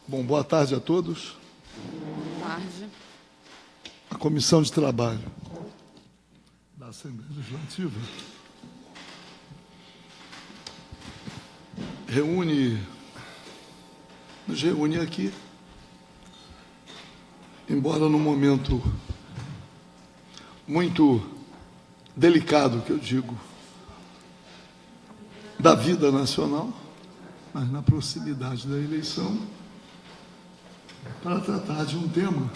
Bom, boa tarde a todos. Boa tarde. A Comissão de Trabalho da Assembleia Legislativa nos reúne aqui, embora num momento muito delicado, que eu digo, da vida nacional, mas na proximidade da eleição, para tratar de um tema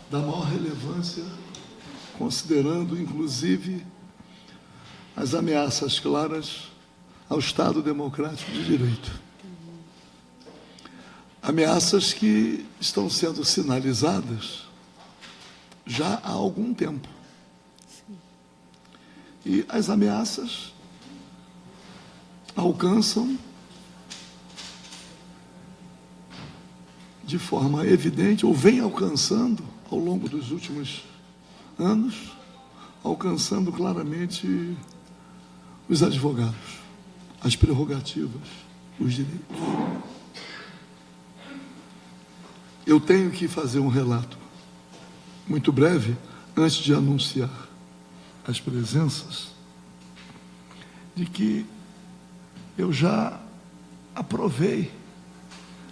da maior relevância, considerando, inclusive, as ameaças claras ao Estado Democrático de Direito. Ameaças que estão sendo sinalizadas já há algum tempo. E as ameaças alcançam de forma evidente, ou vem alcançando ao longo dos últimos anos, alcançando claramente os advogados, as prerrogativas, os direitos. Eu tenho que fazer um relato muito breve, antes de anunciar as presenças, de que eu já aprovei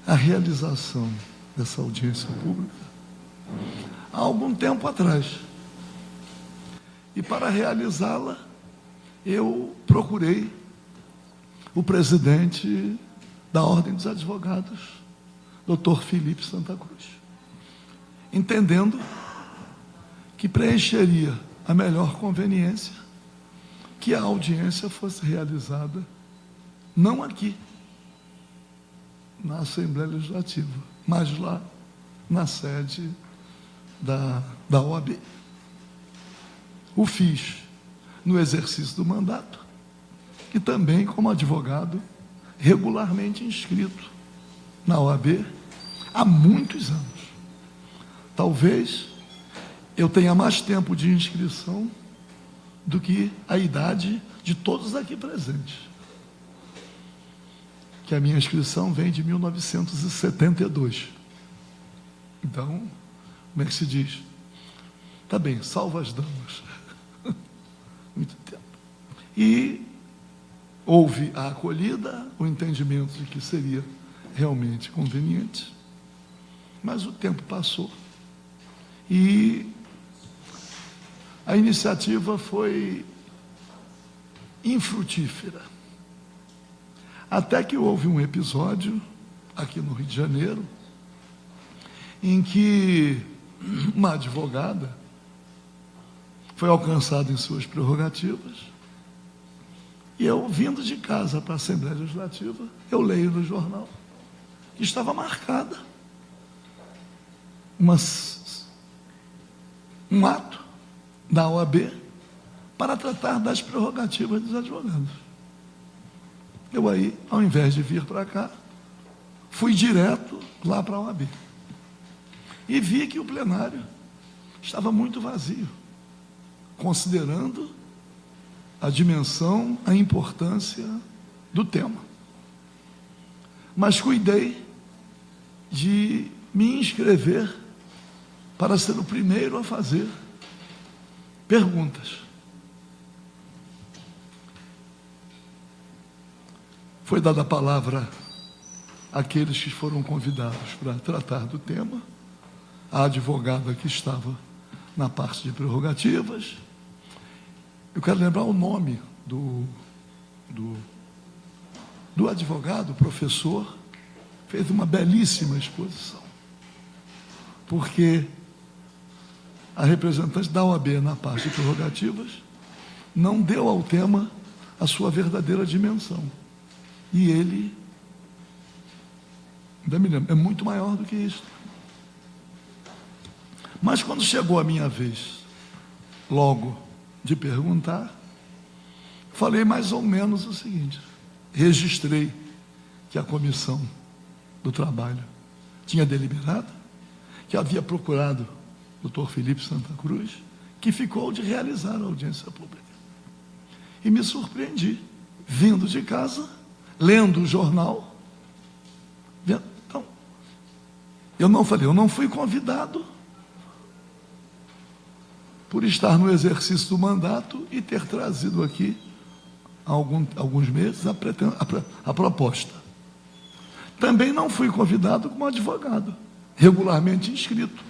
a realização dessa audiência pública há algum tempo atrás. E para realizá-la, eu procurei o presidente da Ordem dos Advogados, Dr. Felipe Santa Cruz, entendendo que preencheria a melhor conveniência que a audiência fosse realizada não aqui, na Assembleia Legislativa, mas lá na sede da OAB. O fiz no exercício do mandato e também como advogado regularmente inscrito na OAB há muitos anos. Talvez eu tenha mais tempo de inscrição do que a idade de todos aqui presentes, que a minha inscrição vem de 1972. Então, como é que se diz? Tá bem, salva as damas. Muito tempo. E houve a acolhida, o entendimento de que seria realmente conveniente, mas o tempo passou e a iniciativa foi infrutífera. Até que houve um episódio, aqui no Rio de Janeiro, em que uma advogada foi alcançada em suas prerrogativas, e eu, vindo de casa para a Assembleia Legislativa, eu leio no jornal que estava marcada um ato da OAB para tratar das prerrogativas dos advogados. Eu aí, ao invés de vir para cá, fui direto lá para a OAB. E vi que o plenário estava muito vazio, considerando a dimensão, a importância do tema. Mas cuidei de me inscrever para ser o primeiro a fazer perguntas. Foi dada a palavra àqueles que foram convidados para tratar do tema, a advogada que estava na parte de prerrogativas. Eu quero lembrar o nome do advogado, professor, fez uma belíssima exposição, porque a representante da OAB na parte de prerrogativas não deu ao tema a sua verdadeira dimensão. E ele, ainda me lembro, é muito maior do que isso. Mas quando chegou a minha vez, logo de perguntar, falei mais ou menos o seguinte: registrei que a Comissão do Trabalho tinha deliberado, que havia procurado o Dr. Felipe Santa Cruz, que ficou de realizar a audiência pública. E me surpreendi, vindo de casa, lendo o jornal, Eu não falei, eu não fui convidado por estar no exercício do mandato e ter trazido aqui, há alguns meses, a proposta. Também não fui convidado como advogado, regularmente inscrito,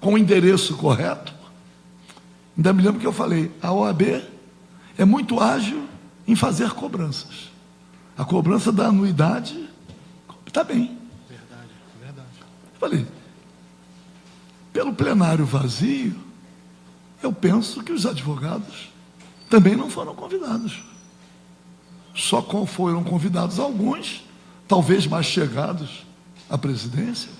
com o endereço correto. Ainda me lembro que eu falei, a OAB é muito ágil em fazer cobranças. A cobrança da anuidade está bem. Verdade, verdade. Falei, pelo plenário vazio, eu penso que os advogados também não foram convidados. Só foram convidados alguns, talvez mais chegados à presidência.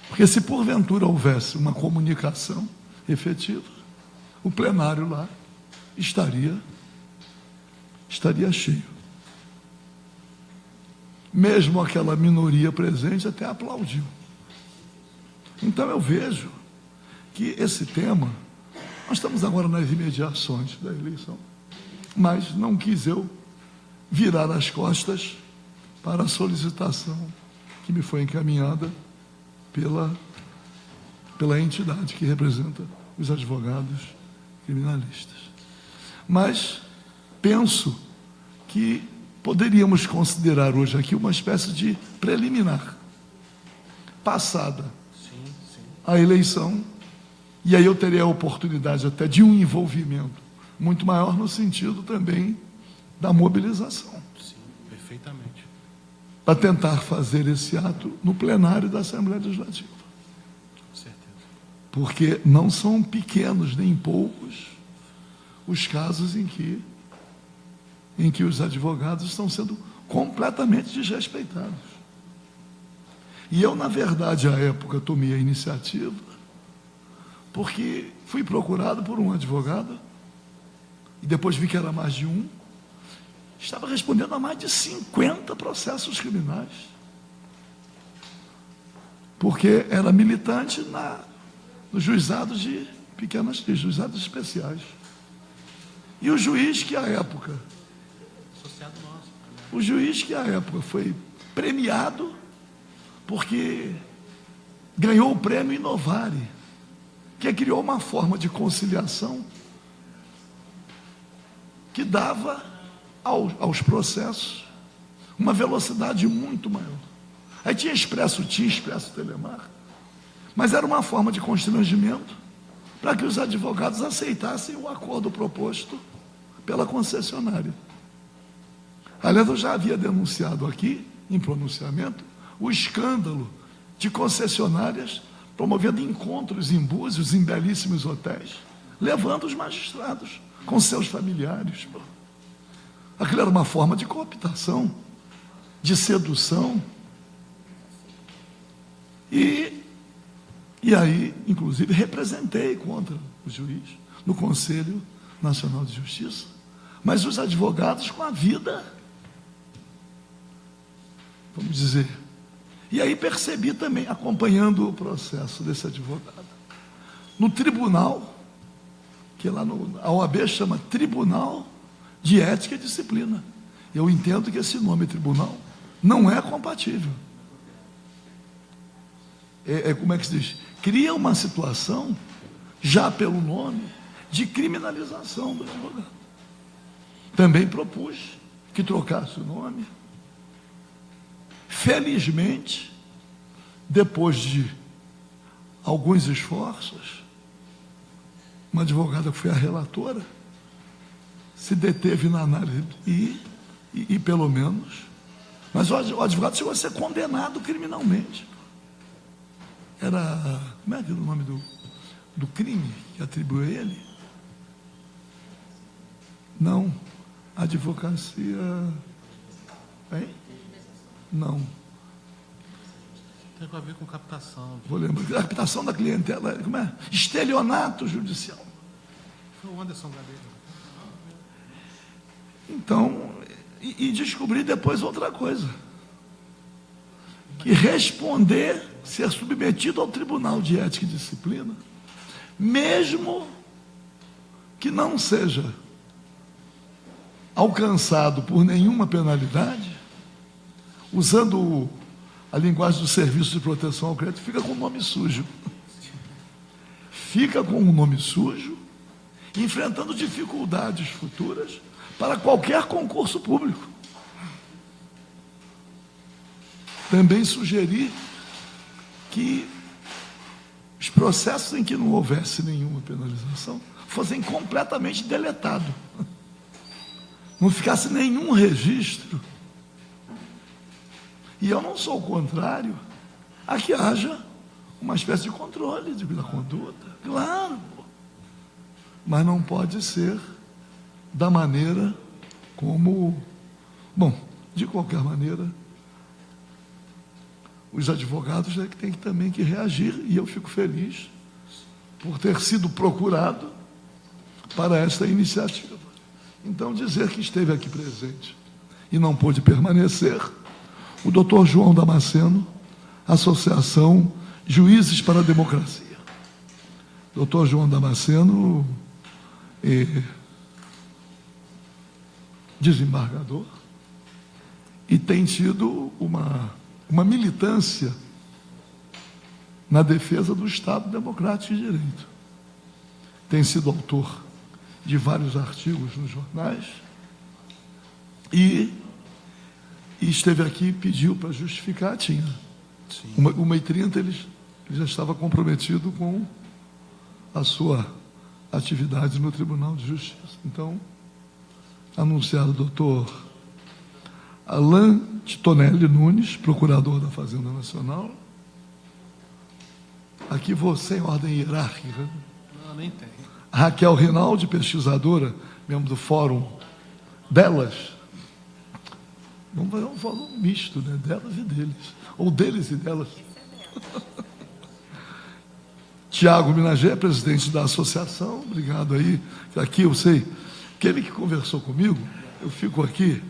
Porque se porventura houvesse uma comunicação efetiva, o plenário lá estaria cheio. Mesmo aquela minoria presente até aplaudiu. Então eu vejo que esse tema, nós estamos agora nas imediações da eleição, mas não quis eu virar as costas para a solicitação que me foi encaminhada pela entidade que representa os advogados criminalistas. Mas penso que poderíamos considerar hoje aqui uma espécie de preliminar, passada a eleição, e aí eu terei a oportunidade até de um envolvimento muito maior no sentido também da mobilização. Sim, perfeitamente. Para tentar fazer esse ato no plenário da Assembleia Legislativa. Com certeza. Porque não são pequenos nem poucos os casos em que os advogados estão sendo completamente desrespeitados. E eu, na verdade, à época, tomei a iniciativa, porque fui procurado por um advogado, e depois vi que era mais de um, estava respondendo a mais de 50 processos criminais, porque era militante nos juizados de juizados especiais. E o juiz que à época, foi premiado, porque ganhou o prêmio Inovare, que criou uma forma de conciliação que dava aos processos uma velocidade muito maior. Aí tinha expresso telemar, mas era uma forma de constrangimento para que os advogados aceitassem o acordo proposto pela concessionária. Aliás, eu já havia denunciado aqui, em pronunciamento, o escândalo de concessionárias promovendo encontros em Búzios, em belíssimos hotéis, levando os magistrados com seus familiares. Aquilo era uma forma de cooptação, de sedução. E aí, inclusive, representei contra o juiz no Conselho Nacional de Justiça, mas os advogados com a vida, vamos dizer. E aí percebi também, acompanhando o processo desse advogado, no tribunal, que lá a OAB chama Tribunal de Ética e Disciplina. Eu entendo que esse nome tribunal não é compatível. Como é que se diz? Cria uma situação, já pelo nome, de criminalização do advogado. Também propus que trocasse o nome. Felizmente, depois de alguns esforços, uma advogada que foi a relatora se deteve na análise e pelo menos, mas o advogado chegou a ser condenado criminalmente. Como é que é o nome do crime que atribuiu a ele? Não, advocacia... Hein? Não. Tem a ver com captação. Vou lembrar. Captação da clientela. Como é? Estelionato judicial. Foi o Anderson Gadelha. Então, e descobri depois outra coisa. Que responder, ser submetido ao Tribunal de Ética e Disciplina, mesmo que não seja alcançado por nenhuma penalidade, usando a linguagem do Serviço de Proteção ao Crédito fica com o nome sujo. Fica com o nome sujo, enfrentando dificuldades futuras para qualquer concurso público. Também sugeri que os processos em que não houvesse nenhuma penalização fossem completamente deletados. Não ficasse nenhum registro. E eu não sou contrário a que haja uma espécie de controle da conduta. Claro. Mas não pode ser da maneira como... Bom, de qualquer maneira, os advogados é que têm também que reagir, e eu fico feliz por ter sido procurado para esta iniciativa. Então, dizer que esteve aqui presente e não pôde permanecer, o doutor João Damasceno, Associação Juízes para a Democracia. Doutor João Damasceno, desembargador, e tem tido uma militância na defesa do Estado Democrático de Direito. Tem sido autor de vários artigos nos jornais e esteve aqui e pediu para justificar, tinha 1h30, ele já estava comprometido com a sua atividade no Tribunal de Justiça. Então, anunciado o doutor Alain Titonelli Nunes, procurador da Fazenda Nacional. Aqui você em ordem hierárquica. Não, nem tem. Raquel Rinaldi, pesquisadora, membro do fórum delas. Vamos fazer um fórum misto, né? Delas e deles. Ou deles e delas. Tiago Minagé, presidente da associação. Obrigado aí. Aqui eu sei, aquele que conversou comigo, eu fico aqui.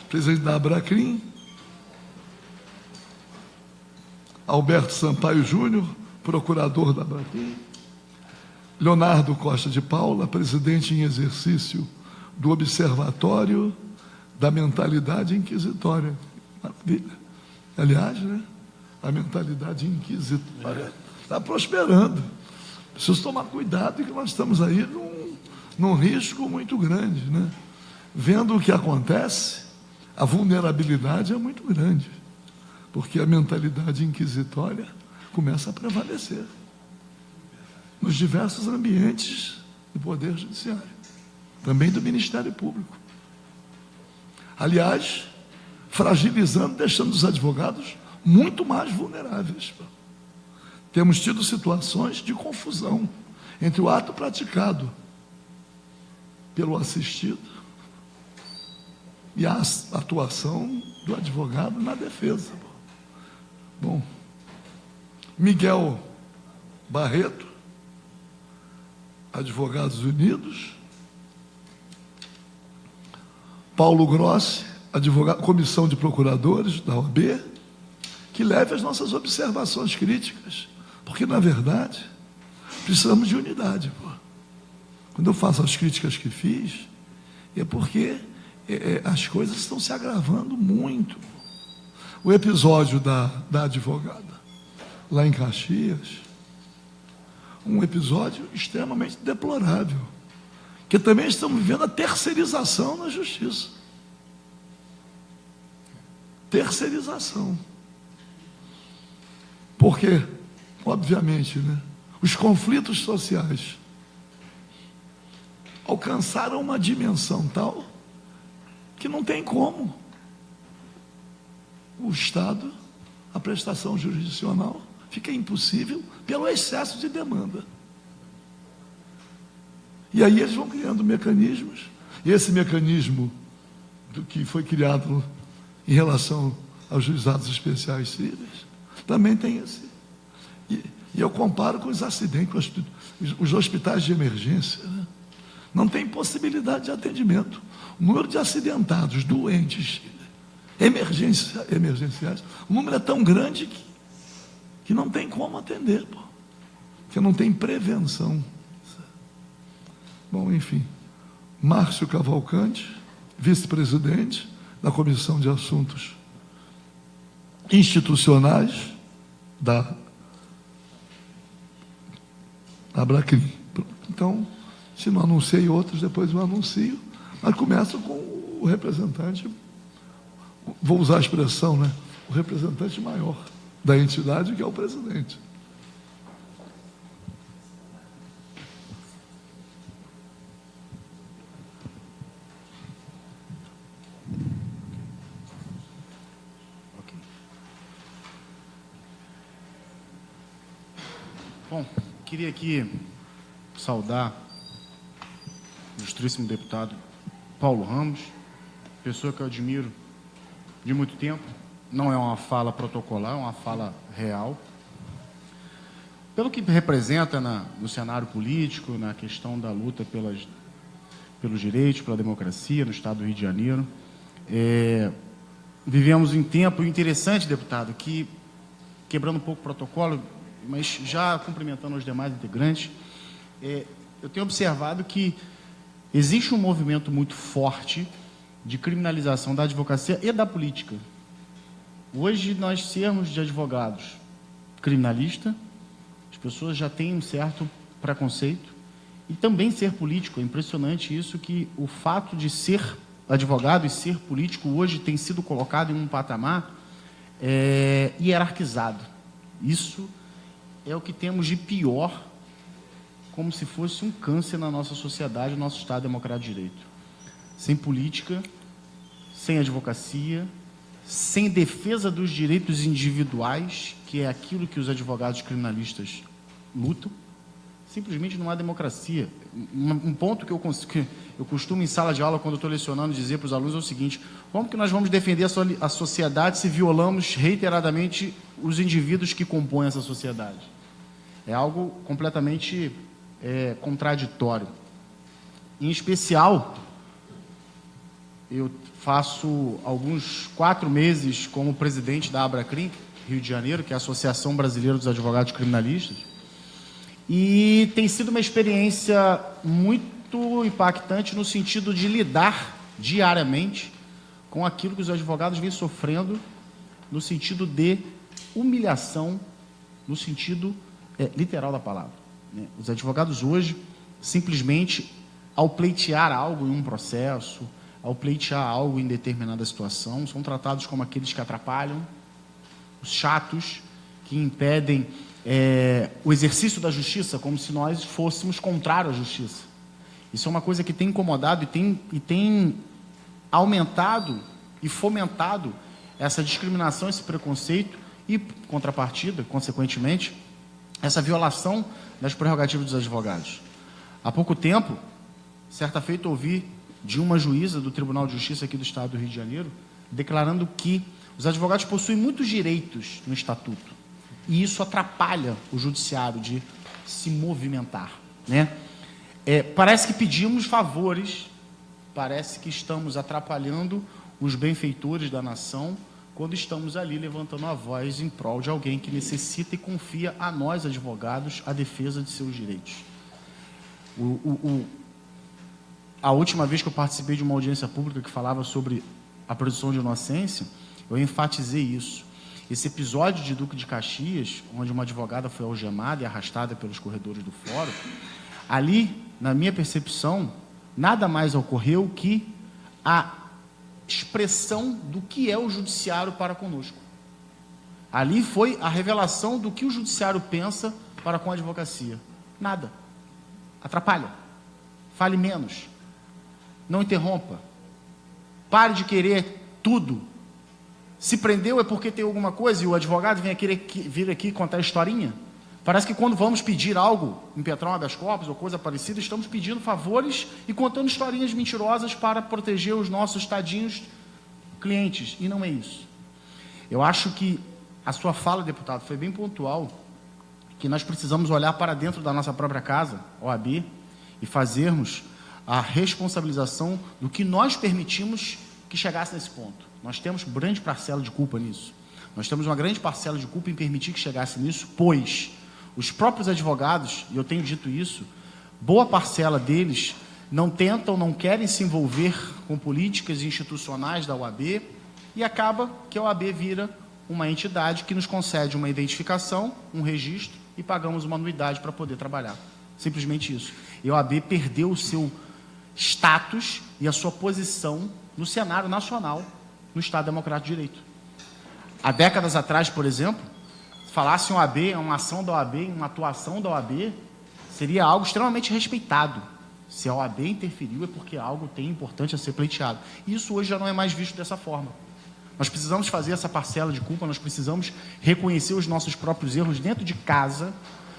Presidente da Abracrim. Alberto Sampaio Júnior, procurador da Abracrim. Leonardo Costa de Paula, presidente em exercício do Observatório da Mentalidade Inquisitória. Maravilha. Aliás, né, a mentalidade inquisitória está prosperando. Preciso tomar cuidado, que nós estamos aí num risco muito grande, né? Vendo o que acontece, a vulnerabilidade é muito grande, porque a mentalidade inquisitória começa a prevalecer nos diversos ambientes do Poder Judiciário, também do Ministério Público. Aliás, fragilizando, deixando os advogados muito mais vulneráveis. Temos tido situações de confusão entre o ato praticado pelo assistido e a atuação do advogado na defesa. Bom, Miguel Barreto, Advogados Unidos. Paulo Grossi, advogado, Comissão de Procuradores da OAB, que leve as nossas observações críticas, porque, na verdade, precisamos de unidade. Quando eu faço as críticas que fiz, é porque as coisas estão se agravando muito. O episódio da advogada, lá em Caxias, um episódio extremamente deplorável, que também estamos vivendo a terceirização na justiça. Terceirização. Porque, obviamente, né, os conflitos sociais alcançaram uma dimensão tal que não tem como o Estado, a prestação jurisdicional, fica impossível pelo excesso de demanda. E aí eles vão criando mecanismos, e esse mecanismo que foi criado em relação aos juizados especiais cíveis, também tem esse. E eu comparo com os acidentes, com os hospitais de emergência, né? Não tem possibilidade de atendimento. O número de acidentados, doentes, emergenciais, o número é tão grande que não tem como atender, porque não tem prevenção. Bom, enfim, Márcio Cavalcante, vice-presidente da Comissão de Assuntos institucionais da Abracrim. Então, se não anunciei outros, depois eu anuncio, mas começa com o representante, vou usar a expressão, né? O representante maior da entidade, que é o presidente. Bom, queria aqui saudar o ilustríssimo deputado Paulo Ramos, pessoa que eu admiro de muito tempo. Não é uma fala protocolar, é uma fala real. Pelo que representa no cenário político, na questão da luta pelos direitos, pela democracia no Estado do Rio de Janeiro. Vivemos um tempo interessante, deputado, que, quebrando um pouco o protocolo, mas já cumprimentando os demais integrantes, eu tenho observado que existe um movimento muito forte de criminalização da advocacia e da política. Hoje, nós sermos de advogados criminalistas, as pessoas já têm um certo preconceito, e também ser político. É impressionante isso, que o fato de ser advogado e ser político hoje tem sido colocado em um patamar hierarquizado. Isso é o que temos de pior, como se fosse um câncer na nossa sociedade, no nosso Estado Democrático de Direito. Sem política, sem advocacia, sem defesa dos direitos individuais, que é aquilo que os advogados criminalistas lutam, simplesmente não há democracia. Um ponto que eu costumo, em sala de aula, quando eu estou lecionando, dizer para os alunos é o seguinte: como que nós vamos defender a sociedade se violamos reiteradamente os indivíduos que compõem essa sociedade? É algo completamente contraditório. Em especial, eu faço alguns 4 meses como presidente da Abracrim, Rio de Janeiro, que é a Associação Brasileira dos Advogados Criminalistas, e tem sido uma experiência muito impactante no sentido de lidar diariamente com aquilo que os advogados vêm sofrendo, no sentido de humilhação, no sentido literal da palavra. Os advogados hoje, simplesmente, ao pleitear algo em um processo, ao pleitear algo em determinada situação, são tratados como aqueles que atrapalham, os chatos, que impedem o exercício da justiça, como se nós fôssemos contrários à justiça. Isso é uma coisa que tem incomodado e tem aumentado e fomentado essa discriminação, esse preconceito e, contrapartida, consequentemente, essa violação das prerrogativas dos advogados. Há pouco tempo, certa feita, ouvi de uma juíza do Tribunal de Justiça aqui do Estado do Rio de Janeiro, declarando que os advogados possuem muitos direitos no Estatuto, e isso atrapalha o judiciário de se movimentar, né? Parece que pedimos favores, parece que estamos atrapalhando os benfeitores da nação, quando estamos ali levantando a voz em prol de alguém que necessita e confia a nós, advogados, a defesa de seus direitos. A última vez que eu participei de uma audiência pública que falava sobre a presunção de inocência, eu enfatizei isso. Esse episódio de Duque de Caxias, onde uma advogada foi algemada e arrastada pelos corredores do fórum, ali, na minha percepção, nada mais ocorreu que a expressão do que é o judiciário para conosco. Ali foi a revelação do que o judiciário pensa para com a advocacia. Nada. Atrapalha. Fale menos. Não interrompa. Pare de querer tudo. Se prendeu é porque tem alguma coisa e o advogado vem vir aqui contar historinha. Parece que quando vamos pedir algo em Petrópolis, habeas corpus ou coisa parecida, estamos pedindo favores e contando historinhas mentirosas para proteger os nossos tadinhos clientes. E não é isso. Eu acho que a sua fala, deputado, foi bem pontual, que nós precisamos olhar para dentro da nossa própria casa, OAB, e fazermos a responsabilização do que nós permitimos que chegasse nesse ponto. Nós temos grande parcela de culpa nisso. Nós temos uma grande parcela de culpa em permitir que chegasse nisso, pois os próprios advogados, e eu tenho dito isso, boa parcela deles não querem se envolver com políticas institucionais da OAB, e acaba que a OAB vira uma entidade que nos concede uma identificação, um registro e pagamos uma anuidade para poder trabalhar. Simplesmente isso. E a OAB perdeu o seu status e a sua posição no cenário nacional no Estado Democrático de Direito. Há décadas atrás, por exemplo, se falasse em OAB, uma ação da OAB, uma atuação da OAB, seria algo extremamente respeitado. Se a OAB interferiu é porque algo tem importante a ser pleiteado. E isso hoje já não é mais visto dessa forma. Nós precisamos fazer essa parcela de culpa, nós precisamos reconhecer os nossos próprios erros dentro de casa.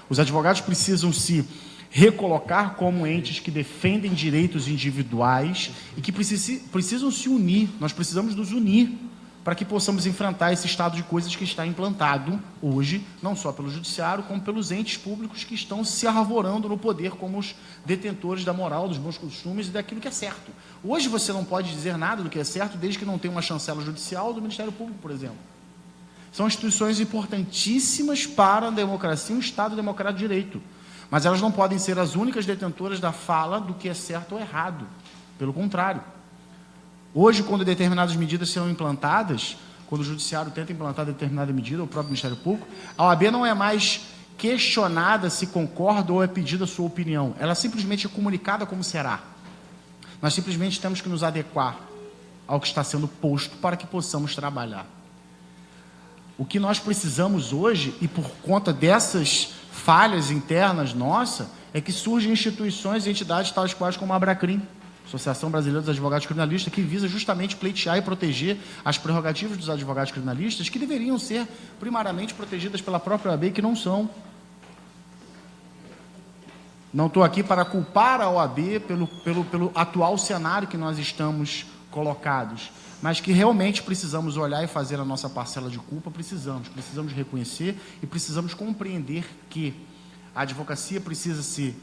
Os advogados precisam se recolocar como entes que defendem direitos individuais e que precisam se unir. Nós precisamos nos unir para que possamos enfrentar esse estado de coisas que está implantado hoje, não só pelo judiciário, como pelos entes públicos que estão se arvorando no poder como os detentores da moral, dos bons costumes e daquilo que é certo. Hoje você não pode dizer nada do que é certo desde que não tenha uma chancela judicial do Ministério Público, por exemplo. São instituições importantíssimas para a democracia, um Estado democrático de direito. Mas elas não podem ser as únicas detentoras da fala do que é certo ou errado. Pelo contrário. Hoje, quando determinadas medidas serão implantadas, quando o judiciário tenta implantar determinada medida, ou o próprio Ministério Público, a OAB não é mais questionada se concorda ou é pedida a sua opinião. Ela simplesmente é comunicada como será. Nós simplesmente temos que nos adequar ao que está sendo posto para que possamos trabalhar. O que nós precisamos hoje, e por conta dessas falhas internas nossas, é que surgem instituições e entidades tais quais como a Abracrim, Associação Brasileira dos Advogados Criminalistas, que visa justamente pleitear e proteger as prerrogativas dos advogados criminalistas, que deveriam ser primariamente protegidas pela própria OAB, que não são. Não estou aqui para culpar a OAB pelo atual cenário que nós estamos colocados, mas que realmente precisamos olhar e fazer a nossa parcela de culpa, precisamos reconhecer e precisamos compreender que a advocacia precisa se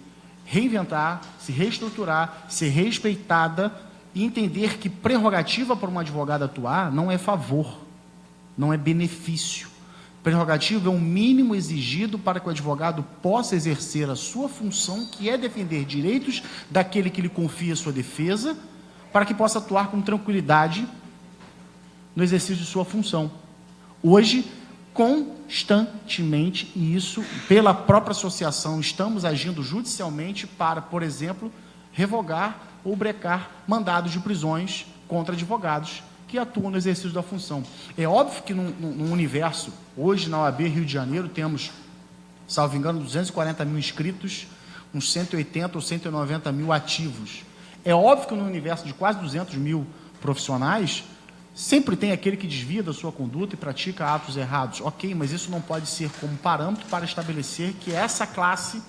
reinventar, se reestruturar, ser respeitada e entender que prerrogativa para um advogado atuar não é favor, não é benefício. Prerrogativa é o mínimo exigido para que o advogado possa exercer a sua função, que é defender direitos daquele que lhe confia a sua defesa, para que possa atuar com tranquilidade no exercício de sua função. Hoje, constantemente, e isso pela própria associação, estamos agindo judicialmente para, por exemplo, revogar ou brecar mandados de prisões contra advogados que atuam no exercício da função. É óbvio que num universo, hoje na OAB Rio de Janeiro temos, salvo engano, 240 mil inscritos, uns 180 ou 190 mil ativos. É óbvio que no universo de quase 200 mil profissionais, sempre tem aquele que desvia da sua conduta e pratica atos errados. Ok, mas isso não pode ser como parâmetro para estabelecer que essa classe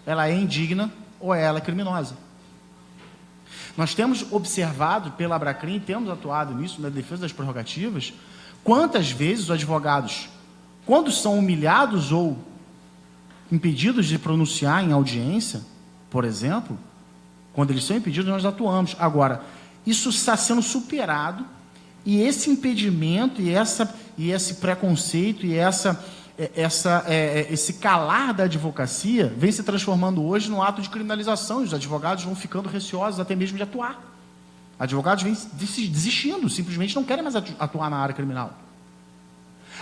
ela é indigna ou ela é criminosa. Nós temos observado pela Abracrim, temos atuado nisso, na defesa das prerrogativas, quantas vezes os advogados, quando são humilhados ou impedidos de pronunciar em audiência, por exemplo, quando eles são impedidos, nós atuamos. Agora, isso está sendo superado. E esse impedimento, e esse preconceito, e esse calar da advocacia vem se transformando hoje num ato de criminalização, e os advogados vão ficando receosos até mesmo de atuar. Advogados vêm desistindo, simplesmente não querem mais atuar na área criminal.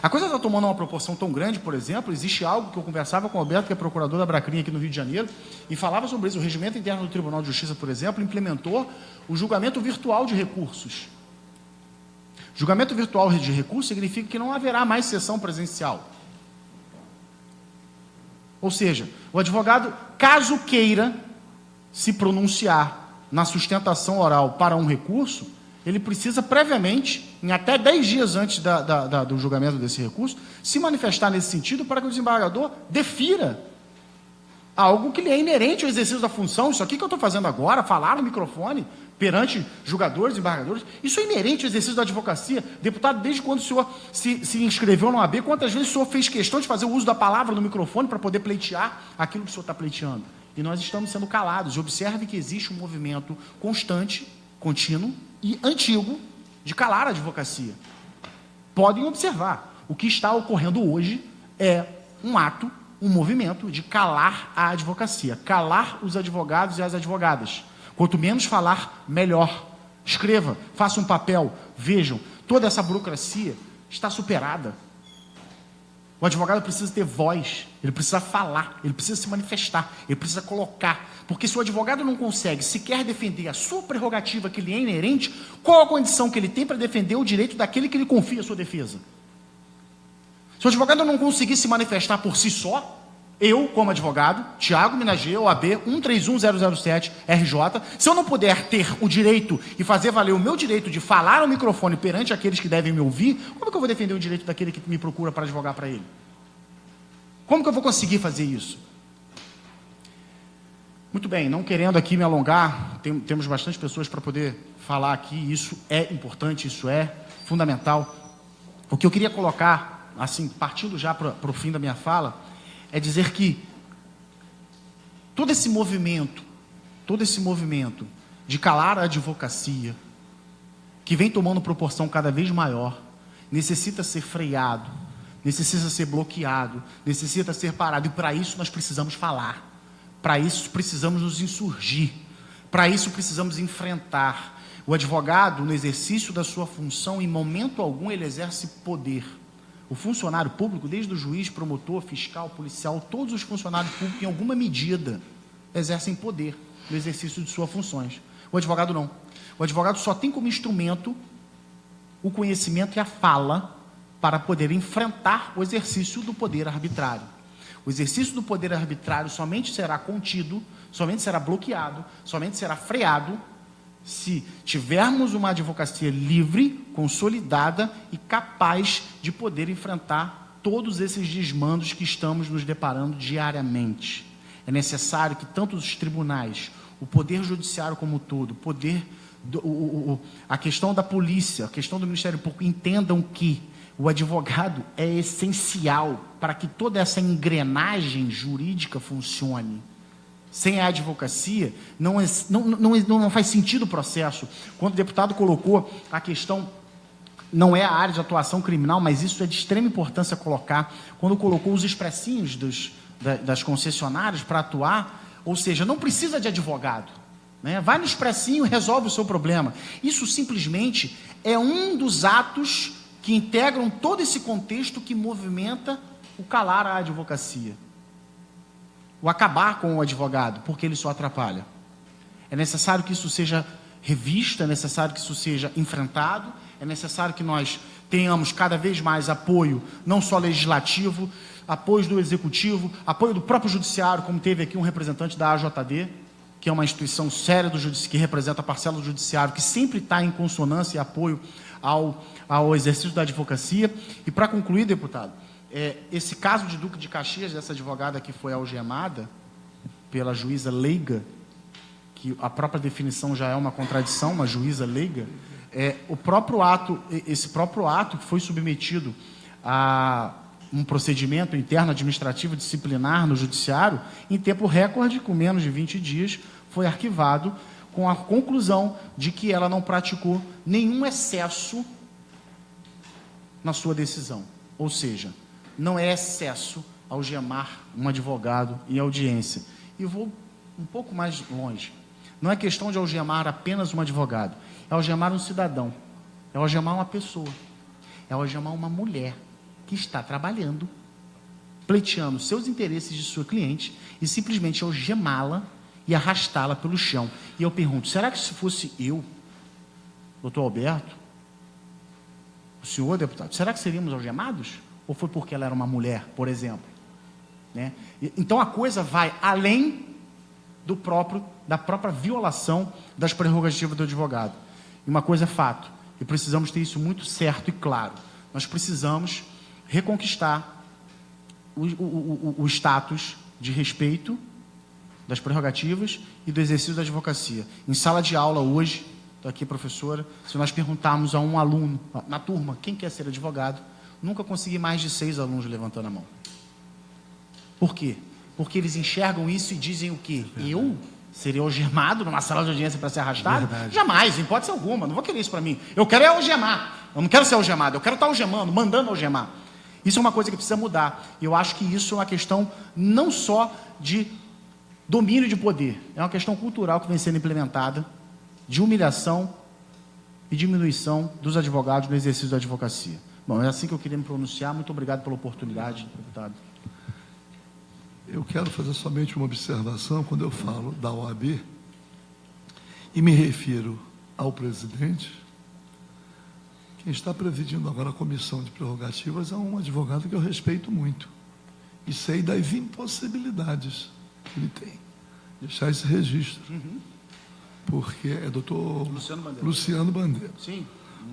A coisa está tomando uma proporção tão grande, por exemplo, existe algo que eu conversava com o Alberto, que é procurador da Abracrim aqui no Rio de Janeiro, e falava sobre isso. O Regimento Interno do Tribunal de Justiça, por exemplo, implementou o julgamento virtual de recursos. Julgamento virtual de recurso significa que não haverá mais sessão presencial. Ou seja, o advogado, caso queira se pronunciar na sustentação oral para um recurso, ele precisa previamente, em até 10 dias antes do julgamento desse recurso, se manifestar nesse sentido para que o desembargador defira algo que lhe é inerente ao exercício da função. Isso aqui que eu estou fazendo agora, falar no microfone, perante julgadores, embargadores, isso é inerente ao exercício da advocacia. Deputado, desde quando o senhor se inscreveu na OAB, quantas vezes o senhor fez questão de fazer o uso da palavra no microfone para poder pleitear aquilo que o senhor está pleiteando? E nós estamos sendo calados. Observe que existe um movimento constante, contínuo e antigo de calar a advocacia. Podem observar. O que está ocorrendo hoje é um ato, um movimento de calar a advocacia, calar os advogados e as advogadas. Quanto menos falar, melhor. Escreva, faça um papel, vejam, toda essa burocracia está superada. O advogado precisa ter voz, ele precisa falar, ele precisa se manifestar, ele precisa colocar. Porque se o advogado não consegue sequer defender a sua prerrogativa que lhe é inerente, qual a condição que ele tem para defender o direito daquele que lhe confia a sua defesa? Se o advogado não conseguir se manifestar por si só, eu, como advogado, Tiago Minagê, OAB 131007 RJ, se eu não puder ter o direito e fazer valer o meu direito de falar ao microfone perante aqueles que devem me ouvir, como que eu vou defender o direito daquele que me procura para advogar para ele? Como que eu vou conseguir fazer isso? Muito bem, não querendo aqui me alongar, temos bastante pessoas para poder falar aqui, isso é importante, isso é fundamental. O que eu queria colocar, assim, partindo já para o fim da minha fala, é dizer que todo esse movimento de calar a advocacia, que vem tomando proporção cada vez maior, necessita ser freado, necessita ser bloqueado, necessita ser parado, e para isso nós precisamos falar, para isso precisamos nos insurgir, para isso precisamos enfrentar. O advogado, no exercício da sua função, em momento algum ele exerce poder. O funcionário público, desde o juiz, promotor, fiscal, policial, todos os funcionários públicos, em alguma medida, exercem poder no exercício de suas funções. O advogado não. O advogado só tem como instrumento o conhecimento e a fala para poder enfrentar o exercício do poder arbitrário. O exercício do poder arbitrário somente será contido, somente será bloqueado, somente será freado se tivermos uma advocacia livre, consolidada e capaz de poder enfrentar todos esses desmandos que estamos nos deparando diariamente. É necessário que tanto os tribunais, o poder judiciário como um todo, a questão da polícia, a questão do Ministério Público, entendam que o advogado é essencial para que toda essa engrenagem jurídica funcione. Sem a advocacia, não faz sentido o processo. Quando o deputado colocou a questão, não é a área de atuação criminal, mas isso é de extrema importância colocar, quando colocou os expressinhos das concessionárias para atuar, ou seja, não precisa de advogado, né? Vai no expressinho e resolve o seu problema. Isso simplesmente é um dos atos que integram todo esse contexto que movimenta o calar a advocacia. O acabar com o advogado, porque ele só atrapalha. É necessário que isso seja revisto, é necessário que isso seja enfrentado, é necessário que nós tenhamos cada vez mais apoio, não só legislativo, apoio do executivo, apoio do próprio judiciário, como teve aqui um representante da AJD, que é uma instituição séria do judiciário, que representa a parcela do judiciário, que sempre está em consonância e apoio ao exercício da advocacia. E para concluir, deputado, esse caso de Duque de Caxias, dessa advogada que foi algemada pela juíza leiga, que a própria definição já é uma contradição, uma juíza leiga, esse próprio ato que foi submetido a um procedimento interno administrativo disciplinar no judiciário, em tempo recorde, com menos de 20 dias, foi arquivado com a conclusão de que ela não praticou nenhum excesso na sua decisão. Ou seja, não é excesso algemar um advogado em audiência. E vou um pouco mais longe. Não é questão de algemar apenas um advogado. É algemar um cidadão. É algemar uma pessoa. É algemar uma mulher que está trabalhando, pleiteando seus interesses de sua cliente e simplesmente algemá-la e arrastá-la pelo chão. E eu pergunto, será que se fosse eu, doutor Alberto, o senhor deputado, será que seríamos algemados? Ou foi porque ela era uma mulher, por exemplo? Né? Então a coisa vai além da própria violação das prerrogativas do advogado. E uma coisa é fato, e precisamos ter isso muito certo e claro. Nós precisamos reconquistar o status de respeito das prerrogativas e do exercício da advocacia. Em sala de aula hoje, está aqui a professora, se nós perguntarmos a um aluno, na turma, quem quer ser advogado, nunca consegui mais de 6 alunos levantando a mão. Por quê? Porque eles enxergam isso e dizem o quê? Eu seria algemado numa sala de audiência para ser arrastado? Verdade. Jamais, em hipótese alguma, não vou querer isso para mim. Eu quero é algemar, eu não quero ser algemado, eu quero estar algemando, mandando algemar. Isso é uma coisa que precisa mudar. Eu acho que isso é uma questão não só de domínio de poder, é uma questão cultural que vem sendo implementada, de humilhação e diminuição dos advogados no exercício da advocacia. Bom, é assim que eu queria me pronunciar. Muito obrigado pela oportunidade, deputado. Eu quero fazer somente uma observação quando eu falo da OAB e me refiro ao presidente. Quem está presidindo agora a comissão de prerrogativas é um advogado que eu respeito muito e sei das impossibilidades que ele tem. Deixar esse registro, porque é doutor Luciano Bandeira. Sim,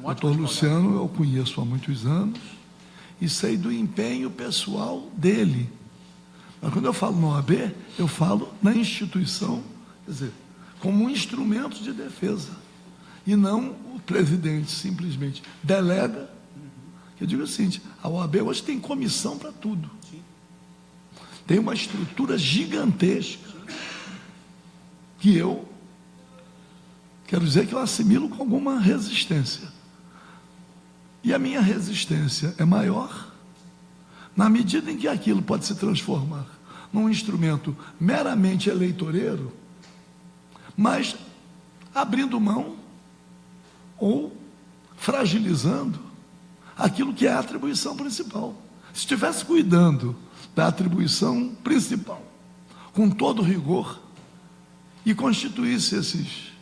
Doutor Luciano eu conheço há muitos anos e sei do empenho pessoal dele. Mas quando eu falo no OAB, eu falo na instituição, quer dizer, como um instrumento de defesa. E não o presidente simplesmente delega. Eu digo o seguinte, a OAB hoje tem comissão para tudo. Tem uma estrutura gigantesca que eu quero dizer que eu assimilo com alguma resistência. E a minha resistência é maior na medida em que aquilo pode se transformar num instrumento meramente eleitoreiro, mas abrindo mão ou fragilizando aquilo que é a atribuição principal. Se estivesse cuidando da atribuição principal, com todo rigor, e constituísse esses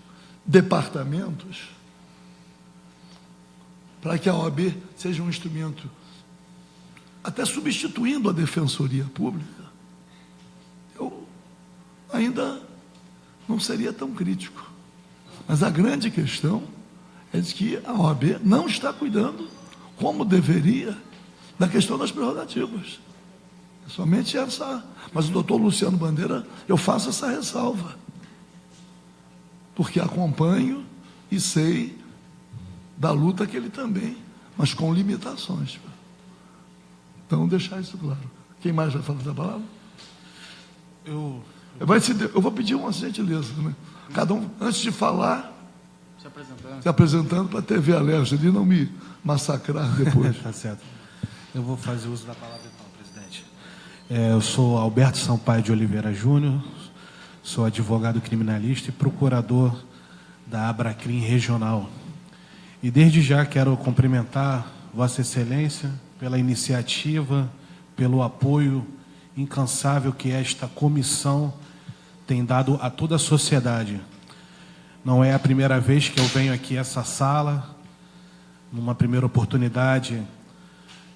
departamentos, para que a OAB seja um instrumento, até substituindo a Defensoria Pública, eu ainda não seria tão crítico. Mas a grande questão é de que a OAB não está cuidando, como deveria, da questão das prerrogativas. É somente essa. Mas o doutor Luciano Bandeira, eu faço essa ressalva, porque acompanho e sei da luta que ele também, mas com limitações. Então, deixar isso claro. Quem mais vai falar da palavra? Eu vou pedir uma gentileza, né? Cada um, antes de falar, se apresentando para a TV Alerj, de não me massacrar depois. Tá certo. Eu vou fazer uso da palavra então, presidente. Eu sou Alberto Sampaio de Oliveira Júnior, sou advogado criminalista e procurador da Abracrim Regional. E desde já quero cumprimentar Vossa Excelência pela iniciativa, pelo apoio incansável que esta comissão tem dado a toda a sociedade. Não é a primeira vez que eu venho aqui a essa sala. Numa primeira oportunidade,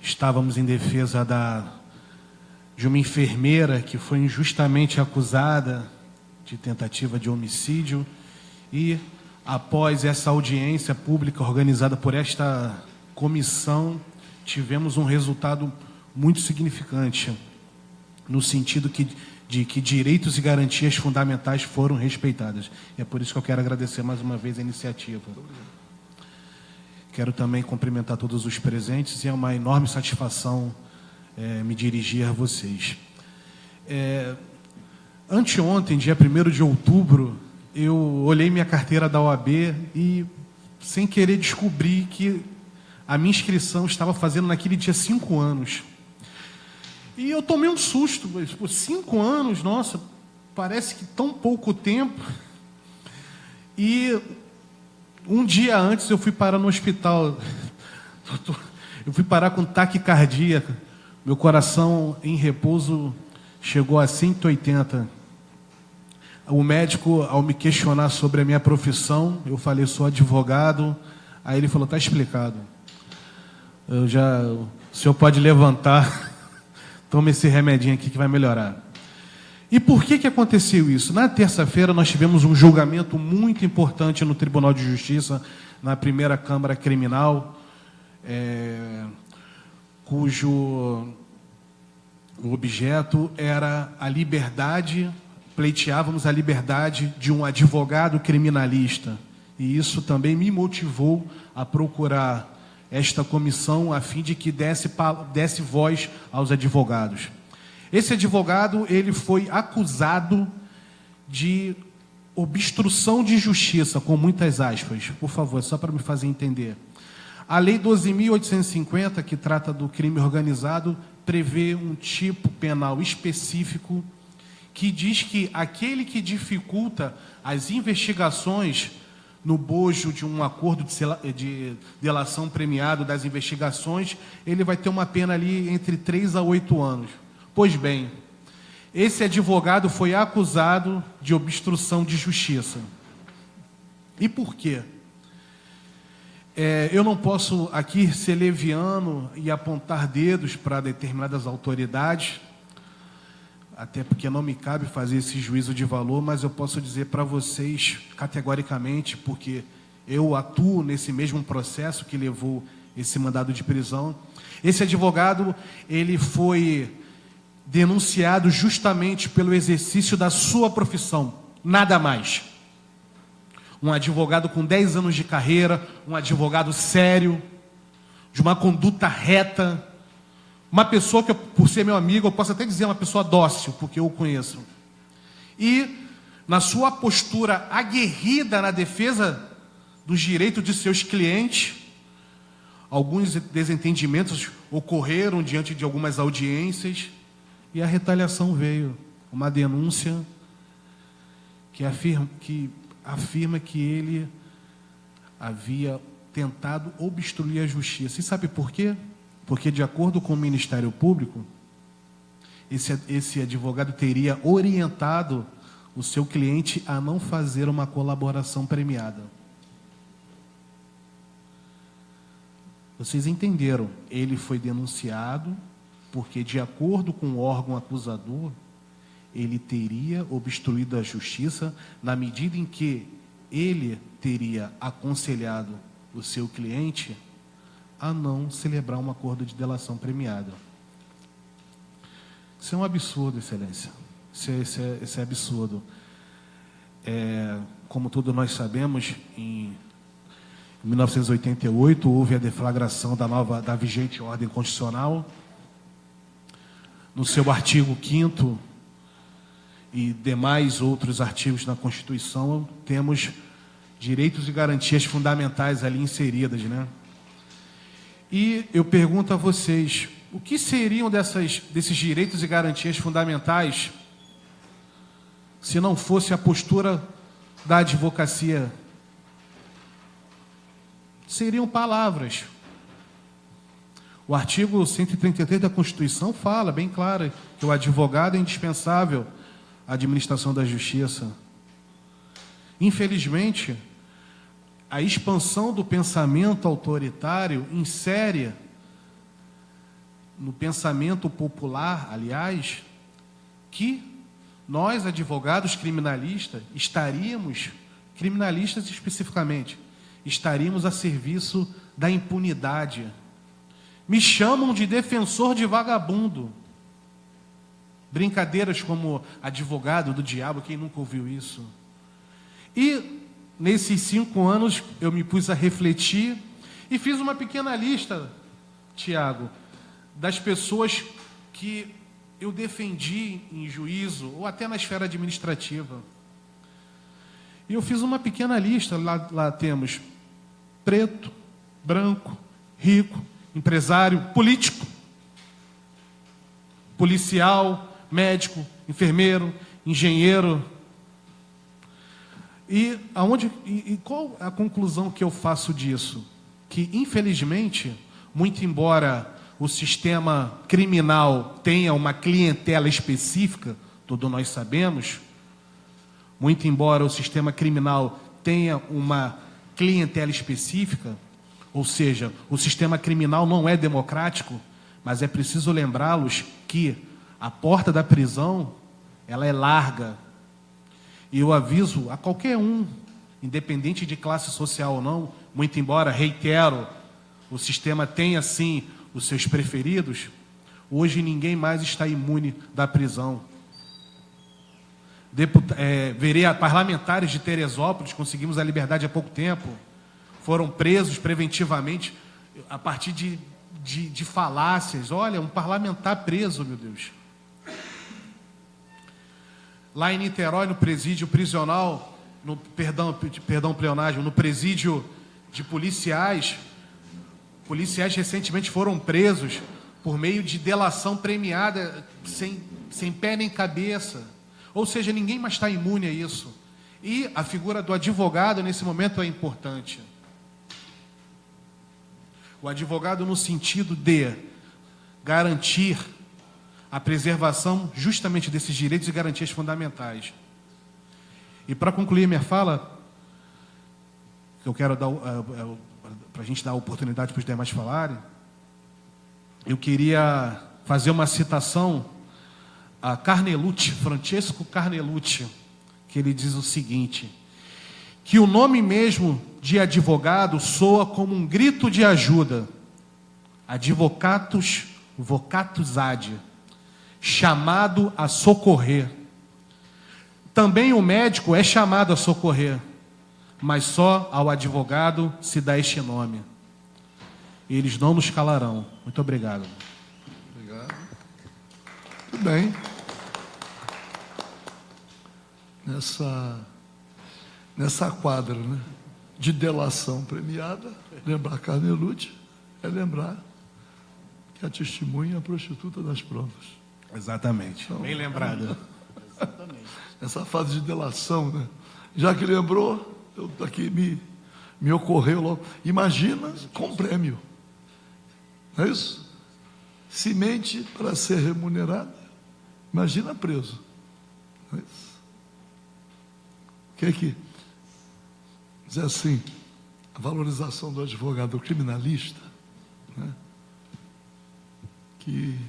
estávamos em defesa de uma enfermeira que foi injustamente acusada de tentativa de homicídio e, após essa audiência pública organizada por esta comissão, tivemos um resultado muito significante, no sentido de que direitos e garantias fundamentais foram respeitadas. E é por isso que eu quero agradecer mais uma vez a iniciativa. Quero também cumprimentar todos os presentes e é uma enorme satisfação me dirigir a vocês. Anteontem, dia 1º de outubro, eu olhei minha carteira da OAB e, sem querer, descobri que a minha inscrição estava fazendo naquele dia 5 anos. E eu tomei um susto, por 5 anos, nossa, parece que tão pouco tempo. E um dia antes eu fui parar no hospital. Eu fui parar com taquicardia. Meu coração em repouso chegou a 180. O médico, ao me questionar sobre a minha profissão, eu falei, sou advogado. Aí ele falou, está explicado. O senhor pode levantar, toma esse remedinho aqui que vai melhorar. E por que aconteceu isso? Na terça-feira nós tivemos um julgamento muito importante no Tribunal de Justiça, na primeira Câmara Criminal, cujo o objeto era a liberdade, pleiteávamos a liberdade de um advogado criminalista. E isso também me motivou a procurar esta comissão a fim de que desse voz aos advogados. Esse advogado, ele foi acusado de obstrução de justiça, com muitas aspas. Por favor, só para me fazer entender. A Lei 12.850, que trata do crime organizado, prevê um tipo penal específico que diz que aquele que dificulta as investigações no bojo de um acordo de delação premiado das investigações, ele vai ter uma pena ali entre 3 a 8 anos. Pois bem, esse advogado foi acusado de obstrução de justiça. E por quê? Eu não posso aqui ser leviano e apontar dedos para determinadas autoridades, até porque não me cabe fazer esse juízo de valor, mas eu posso dizer para vocês categoricamente, porque eu atuo nesse mesmo processo que levou esse mandado de prisão. Esse advogado, ele foi denunciado justamente pelo exercício da sua profissão, nada mais. Um advogado com 10 anos de carreira, um advogado sério, de uma conduta reta, uma pessoa que, por ser meu amigo, eu posso até dizer uma pessoa dócil, porque eu o conheço. E, na sua postura aguerrida na defesa dos direitos de seus clientes, alguns desentendimentos ocorreram diante de algumas audiências, e a retaliação veio, uma denúncia que afirma que ele havia tentado obstruir a justiça. E sabe por quê? Porque, de acordo com o Ministério Público, esse advogado teria orientado o seu cliente a não fazer uma colaboração premiada. Vocês entenderam? Ele foi denunciado porque, de acordo com o órgão acusador, ele teria obstruído a justiça na medida em que ele teria aconselhado o seu cliente a não celebrar um acordo de delação premiada. Isso é um absurdo, Excelência. Isso é absurdo. Como todos nós sabemos, em 1988 houve a deflagração da vigente ordem constitucional. No seu artigo 5º e demais outros artigos na Constituição, temos direitos e garantias fundamentais ali inseridas, né? E eu pergunto a vocês, o que seriam desses direitos e garantias fundamentais se não fosse a postura da advocacia? Seriam palavras. O artigo 133 da Constituição fala bem claro que o advogado é indispensável à administração da justiça. Infelizmente, a expansão do pensamento autoritário insere no pensamento popular, aliás, que nós, advogados criminalistas especificamente, estaríamos a serviço da impunidade. Me chamam de defensor de vagabundo. Brincadeiras como advogado do diabo, quem nunca ouviu isso? E nesses 5 anos eu me pus a refletir e fiz uma pequena lista, Tiago, das pessoas que eu defendi em juízo ou até na esfera administrativa. E eu fiz uma pequena lista, lá temos preto, branco, rico, empresário, político, policial, médico, enfermeiro, engenheiro. E qual a conclusão que eu faço disso? Que, infelizmente, muito embora o sistema criminal tenha uma clientela específica, todos nós sabemos, muito embora o sistema criminal tenha uma clientela específica, ou seja, o sistema criminal não é democrático, mas é preciso lembrá-los que a porta da prisão, ela é larga. E eu aviso a qualquer um, independente de classe social ou não, muito embora, reitero, o sistema tenha, sim, os seus preferidos, hoje ninguém mais está imune da prisão. Parlamentares de Teresópolis, conseguimos a liberdade há pouco tempo, foram presos preventivamente a partir de falácias. Olha, um parlamentar preso, meu Deus. Lá em Niterói, no presídio prisional, perdão, pleonagem, no presídio de policiais recentemente foram presos por meio de delação premiada, sem pé nem cabeça. Ou seja, ninguém mais está imune a isso. E a figura do advogado, nesse momento, é importante. O advogado no sentido de garantir a preservação justamente desses direitos e garantias fundamentais. E para concluir minha fala, que eu quero dar, para a gente dar a oportunidade para os demais falarem, eu queria fazer uma citação a Carnelucci, Francesco Carnelucci, que ele diz o seguinte, que o nome mesmo de advogado soa como um grito de ajuda, advocatus vocatus ad, chamado a socorrer. Também o médico é chamado a socorrer, mas só ao advogado se dá este nome. Eles não nos calarão. Muito obrigado. Obrigado. Tudo bem. Nessa quadra, né, de delação premiada, lembrar Carnelucci é lembrar que a testemunha é a prostituta das provas. Exatamente. Então, bem lembrado. Essa fase de delação, né? Já que lembrou, eu aqui me ocorreu logo. Imagina com prêmio. Não é isso? Se mente para ser remunerada, imagina preso. Não é isso? O que é que dizer assim, a valorização do advogado criminalista, né? Que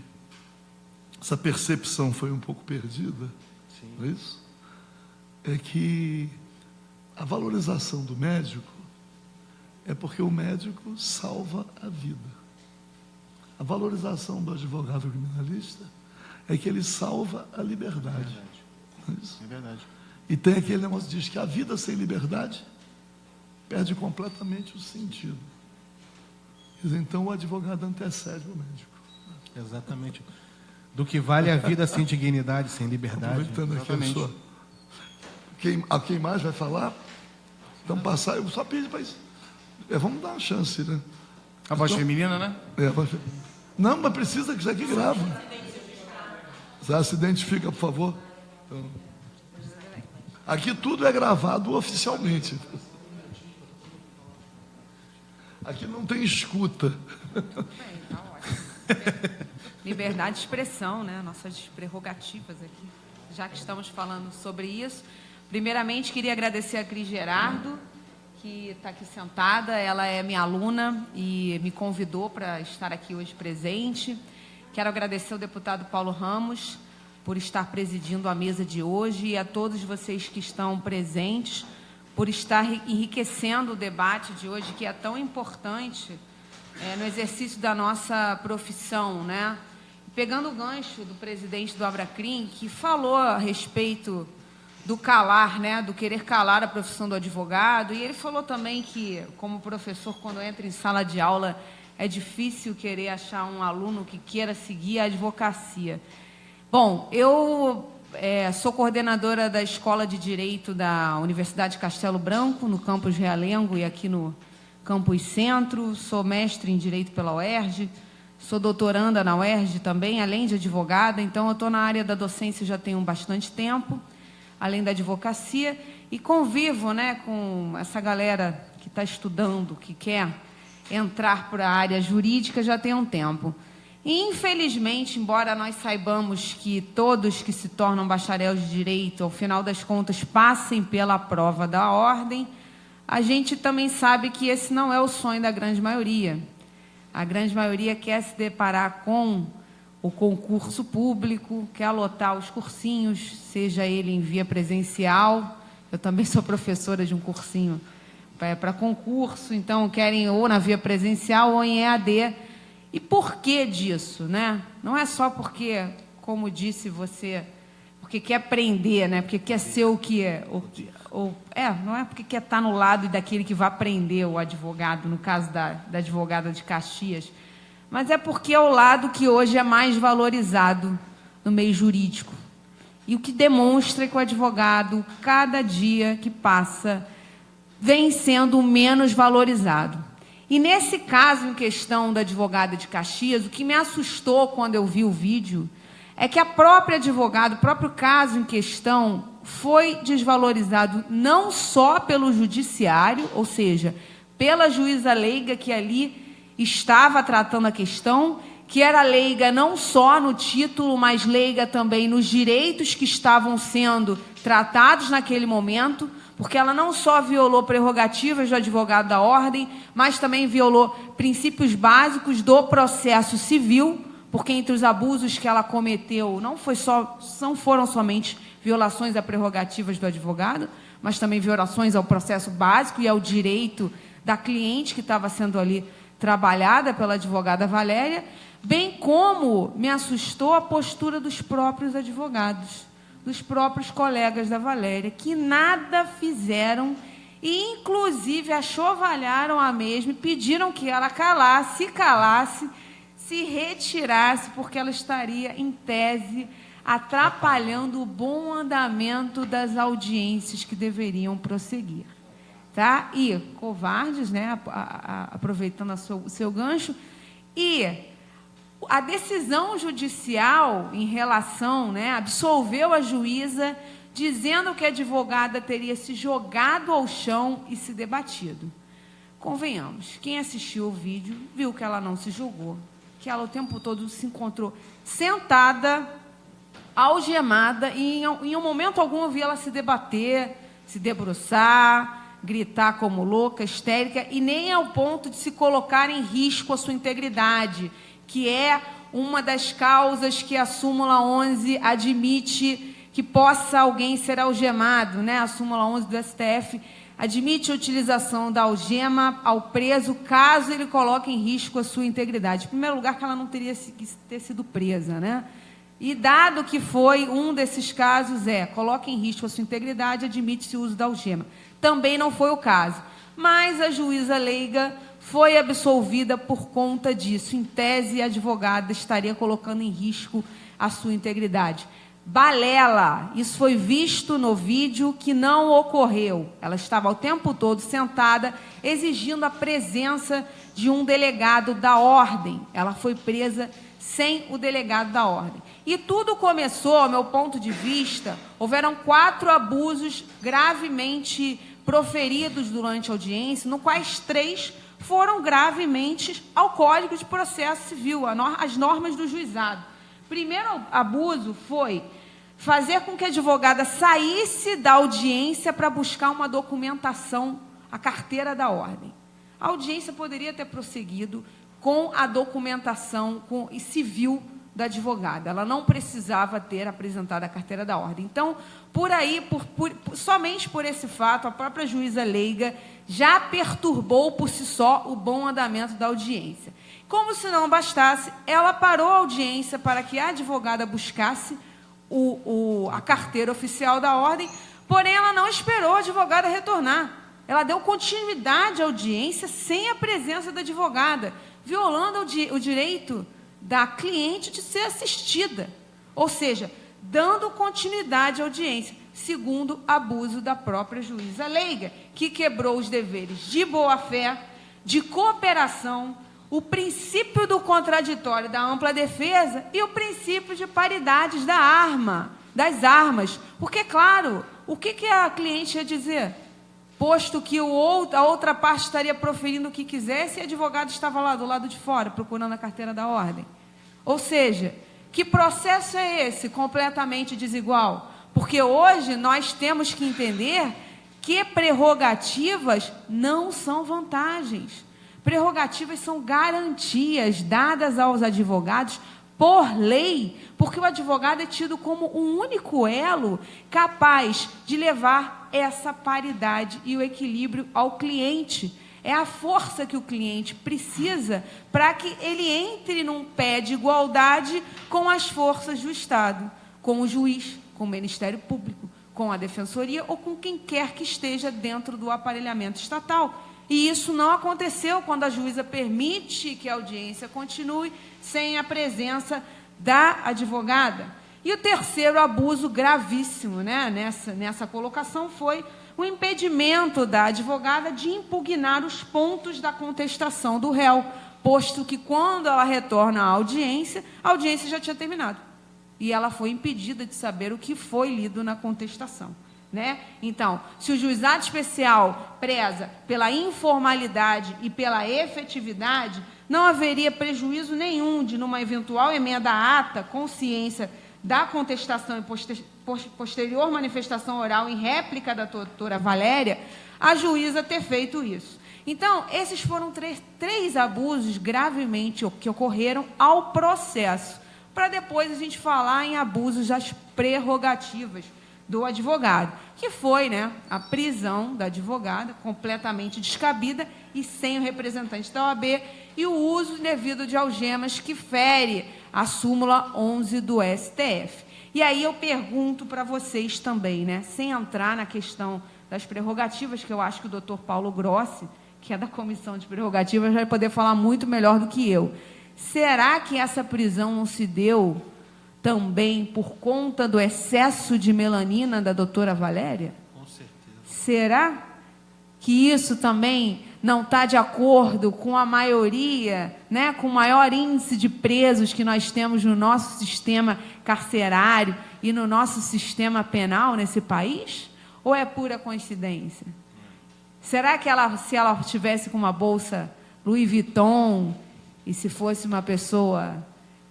essa percepção foi um pouco perdida, não é isso? É que a valorização do médico é porque o médico salva a vida. A valorização do advogado criminalista é que ele salva a liberdade. Não é isso? É verdade. E tem aquele negócio que diz que a vida sem liberdade perde completamente o sentido. Então o advogado antecede o médico. Exatamente. Do que vale a vida sem dignidade, sem liberdade. Aproveitando aqui a sua... Quem mais vai falar? Então passar, eu só pedi para isso. Vamos dar uma chance, né? A voz Então, feminina, né? Não, mas precisa que isso aqui grava. Você se identifica, por favor. Então, aqui tudo é gravado oficialmente. Aqui não tem escuta. Bem, tá ótimo. Liberdade de expressão, né? Nossas prerrogativas aqui. Já que estamos falando sobre isso, primeiramente queria agradecer a Cris Gerardo, que está aqui sentada. Ela é minha aluna e me convidou para estar aqui hoje presente. Quero agradecer ao deputado Paulo Ramos por estar presidindo a mesa de hoje e a todos vocês que estão presentes por estar enriquecendo o debate de hoje, que é tão importante no exercício da nossa profissão, né? Pegando o gancho do presidente do Abracrim, que falou a respeito do calar, né, do querer calar a profissão do advogado, e ele falou também que, como professor, quando entra em sala de aula, é difícil querer achar um aluno que queira seguir a advocacia. Bom, eu sou coordenadora da Escola de Direito da Universidade Castelo Branco, no campus Realengo e aqui no campus Centro, sou mestre em Direito pela UERJ, sou doutoranda na UERJ também, além de advogada, então eu estou na área da docência já tenho bastante tempo, além da advocacia, e convivo, né, com essa galera que está estudando, que quer entrar para a área jurídica já tem um tempo. E, infelizmente, embora nós saibamos que todos que se tornam bacharel de Direito, ao final das contas, passem pela prova da ordem, a gente também sabe que esse não é o sonho da grande maioria. A grande maioria quer se deparar com o concurso público, quer lotar os cursinhos, seja ele em via presencial. Eu também sou professora de um cursinho para concurso, então querem ou na via presencial ou em EAD. E por que disso, né? Não é só porque, como disse você, porque quer aprender, né? Porque quer ser o que é. Não é porque quer estar no lado daquele que vai aprender o advogado, no caso da advogada de Caxias, mas é porque é o lado que hoje é mais valorizado no meio jurídico. E o que demonstra que o advogado, cada dia que passa, vem sendo menos valorizado. E nesse caso em questão da advogada de Caxias, o que me assustou quando eu vi o vídeo é que a própria advogada, o próprio caso em questão, foi desvalorizado não só pelo judiciário, ou seja, pela juíza leiga que ali estava tratando a questão, que era leiga não só no título, mas leiga também nos direitos que estavam sendo tratados naquele momento, porque ela não só violou prerrogativas do advogado da ordem, mas também violou princípios básicos do processo civil, porque entre os abusos que ela cometeu não foram somente violações a prerrogativas do advogado, mas também violações ao processo básico e ao direito da cliente que estava sendo ali trabalhada pela advogada Valéria, bem como me assustou a postura dos próprios advogados, dos próprios colegas da Valéria, que nada fizeram e, inclusive, achovalharam a mesma e pediram que ela calasse, se retirasse, porque ela estaria, em tese, atrapalhando o bom andamento das audiências que deveriam prosseguir. Tá? E covardes, né? Aproveitando o seu gancho, e a decisão judicial em relação, né, absolveu a juíza, dizendo que a advogada teria se jogado ao chão e se debatido. Convenhamos, quem assistiu o vídeo viu que ela não se jogou, que ela o tempo todo se encontrou sentada, algemada, e em um momento algum eu vi ela se debater, se debruçar, gritar como louca, histérica, e nem ao ponto de se colocar em risco a sua integridade, que é uma das causas que a súmula 11 admite que possa alguém ser algemado, né? A súmula 11 do STF admite a utilização da algema ao preso caso ele coloque em risco a sua integridade. Em primeiro lugar, que ela não teria que ter sido presa, né? E dado que foi um desses casos, coloque em risco a sua integridade, admite-se o uso da algema. Também não foi o caso. Mas a juíza leiga foi absolvida por conta disso. Em tese, a advogada estaria colocando em risco a sua integridade. Balela, isso foi visto no vídeo que não ocorreu. Ela estava o tempo todo sentada, exigindo a presença de um delegado da ordem. Ela foi presa sem o delegado da ordem. E tudo começou, ao meu ponto de vista, houveram 4 abusos gravemente proferidos durante a audiência, no quais 3 foram gravemente ao Código de Processo Civil, as normas do juizado. Primeiro abuso foi fazer com que a advogada saísse da audiência para buscar uma documentação, a carteira da ordem. A audiência poderia ter prosseguido com a documentação civil da advogada. Ela não precisava ter apresentado a carteira da ordem. Então, por aí, somente por esse fato, a própria juíza leiga já perturbou por si só o bom andamento da audiência. Como se não bastasse, ela parou a audiência para que a advogada buscasse a carteira oficial da ordem, porém ela não esperou a advogada retornar. Ela deu continuidade à audiência sem a presença da advogada, violando o direito da cliente de ser assistida, ou seja, dando continuidade à audiência, segundo abuso da própria juíza leiga, que quebrou os deveres de boa-fé, de cooperação, o princípio do contraditório da ampla defesa e o princípio de paridades das armas. Porque, claro, o que a cliente ia dizer? Posto que a outra parte estaria proferindo o que quisesse e o advogado estava lá do lado de fora, procurando a carteira da ordem. Ou seja, que processo é esse completamente desigual? Porque hoje nós temos que entender que prerrogativas não são vantagens. Prerrogativas são garantias dadas aos advogados por lei, porque o advogado é tido como um único elo capaz de levar essa paridade e o equilíbrio ao cliente. É a força que o cliente precisa para que ele entre num pé de igualdade com as forças do Estado, com o juiz, com o Ministério Público, com a Defensoria ou com quem quer que esteja dentro do aparelhamento estatal. E isso não aconteceu quando a juíza permite que a audiência continue sem a presença da advogada. E o terceiro abuso gravíssimo, né, nessa colocação foi o impedimento da advogada de impugnar os pontos da contestação do réu, posto que quando ela retorna à audiência, a audiência já tinha terminado. e ela foi impedida de saber o que foi lido na contestação, né? Então, se o juizado especial preza pela informalidade e pela efetividade, não haveria prejuízo nenhum de, numa eventual emenda à ata, consciência da contestação e posterior manifestação oral em réplica da doutora Valéria, a juíza ter feito isso. Então, esses foram três abusos gravemente que ocorreram ao processo, para depois a gente falar em abusos das prerrogativas do advogado, que foi, né, a prisão da advogada, completamente descabida e sem o representante da OAB, e o uso indevido de algemas, que fere a súmula 11 do STF. E aí eu pergunto para vocês também, né, sem entrar na questão das prerrogativas, que eu acho que o doutor Paulo Grossi, que é da Comissão de Prerrogativas, vai poder falar muito melhor do que eu. Será que essa prisão não se deu também por conta do excesso de melanina da doutora Valéria? Com certeza. Será que isso também não está de acordo com a maioria, né, com o maior índice de presos que nós temos no nosso sistema carcerário e no nosso sistema penal nesse país? Ou é pura coincidência? Será que se ela tivesse com uma bolsa Louis Vuitton e se fosse uma pessoa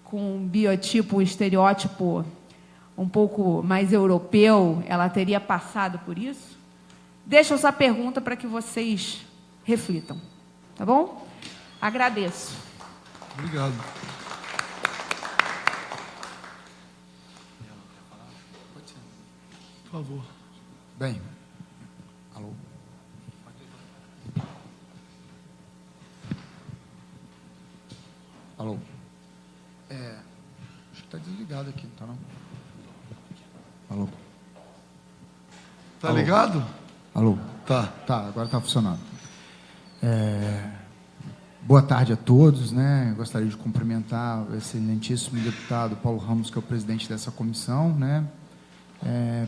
com um biotipo, um estereótipo um pouco mais europeu, ela teria passado por isso? Deixo essa pergunta para que vocês reflitam, tá bom? Agradeço. Obrigado. Por favor. Bem, alô? Alô? Acho que está desligado aqui, não tá não? Alô? Tá Alô? ligado? Alô? Tá. Tá, agora está funcionando. Boa tarde a todos, né? Gostaria de cumprimentar o excelentíssimo deputado Paulo Ramos, que é o presidente dessa comissão, né?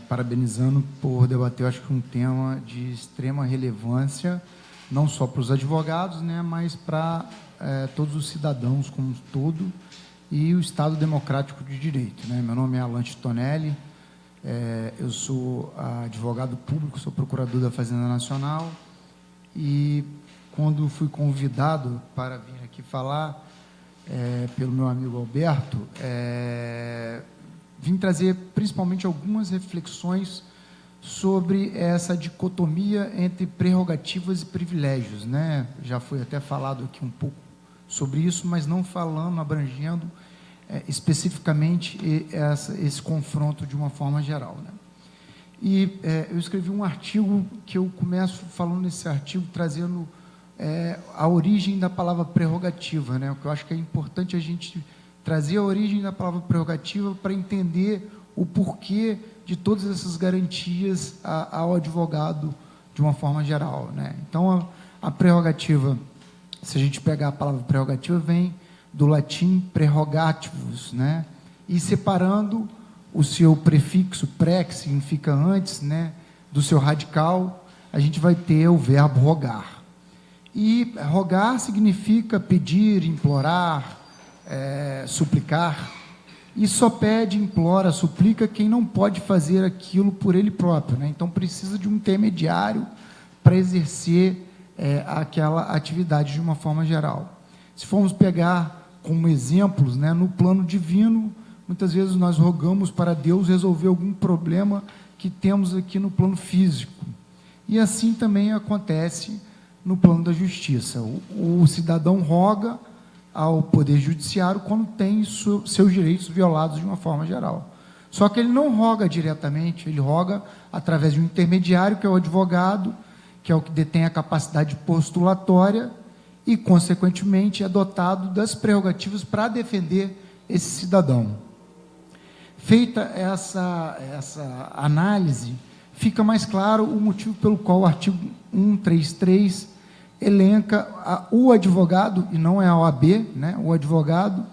Parabenizando por debater, eu acho que um tema de extrema relevância, não só para os advogados, né, mas para todos os cidadãos como um todo e o Estado Democrático de Direito, né? Meu nome é Alan Titonelli, eu sou advogado público, sou procurador da Fazenda Nacional e, quando fui convidado para vir aqui falar pelo meu amigo Alberto, vim trazer principalmente algumas reflexões sobre essa dicotomia entre prerrogativas e privilégios, né? Já foi até falado aqui um pouco sobre isso, mas não falando, abrangendo especificamente esse confronto de uma forma geral, né? E eu escrevi um artigo que eu começo falando nesse artigo, trazendo a origem da palavra prerrogativa, né? Porque eu acho que é importante a gente trazer a origem da palavra prerrogativa para entender o porquê de todas essas garantias ao advogado de uma forma geral, né? Então, a prerrogativa, se a gente pegar a palavra prerrogativa, vem do latim prerrogativus, né? E separando o seu prefixo pré, que significa antes, né, do seu radical, a gente vai ter o verbo rogar. E rogar significa pedir, implorar, suplicar, e só pede, implora, suplica quem não pode fazer aquilo por ele próprio, né? Então precisa de um intermediário para exercer aquela atividade de uma forma geral. Se formos pegar como exemplos, né, no plano divino, muitas vezes nós rogamos para Deus resolver algum problema que temos aqui no plano físico, e assim também acontece no plano da justiça. O cidadão roga ao Poder Judiciário quando tem seus direitos violados de uma forma geral. Só que ele não roga diretamente, ele roga através de um intermediário, que é o advogado, que é o que detém a capacidade postulatória e, consequentemente, é dotado das prerrogativas para defender esse cidadão. Feita essa análise, fica mais claro o motivo pelo qual o artigo 133 elenca o advogado, e não é a OAB, né, o advogado,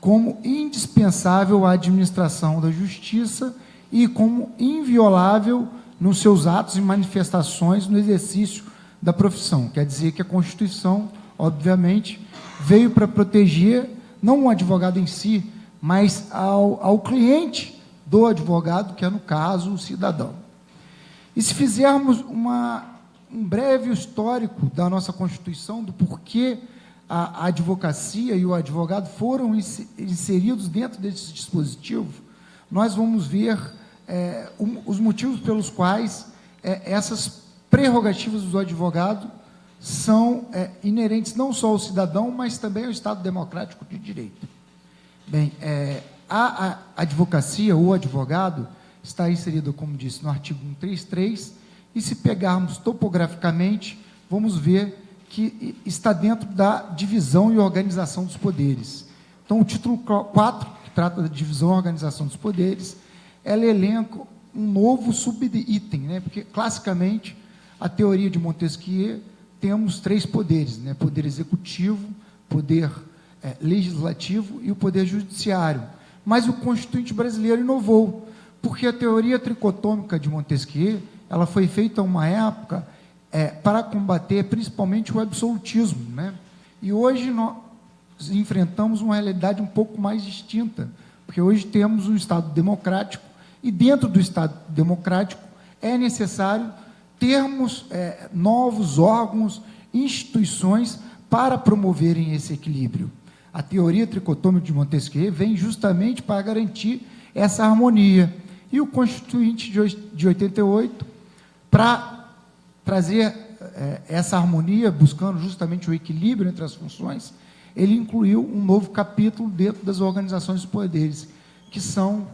como indispensável à administração da justiça e como inviolável nos seus atos e manifestações no exercício da profissão. Quer dizer que a Constituição, obviamente, veio para proteger, não o advogado em si, mas ao cliente do advogado, que é, no caso, o cidadão. E se fizermos um breve histórico da nossa Constituição, do porquê a advocacia e o advogado foram inseridos dentro desse dispositivo, nós vamos ver os motivos pelos quais essas prerrogativas do advogado são inerentes não só ao cidadão, mas também ao Estado democrático de direito. Bem, a advocacia, ou advogado, está inserido, como disse, no artigo 133, e se pegarmos topograficamente, vamos ver que está dentro da divisão e organização dos poderes. Então, o título 4, que trata da divisão e organização dos poderes, ela elenca um novo subitem, né? Porque, classicamente, a teoria de Montesquieu, temos 3 poderes, né? Poder executivo, poder legislativo e o poder judiciário. Mas o Constituinte brasileiro inovou, porque a teoria tricotômica de Montesquieu, ela foi feita em uma época para combater principalmente o absolutismo, né? E hoje nós enfrentamos uma realidade um pouco mais distinta, porque hoje temos um Estado democrático, e dentro do Estado democrático é necessário termos novos órgãos, instituições para promoverem esse equilíbrio. A teoria tricotômica de Montesquieu vem justamente para garantir essa harmonia. E o Constituinte de 88, para trazer essa harmonia, buscando justamente o equilíbrio entre as funções, ele incluiu um novo capítulo dentro das organizações dos poderes, que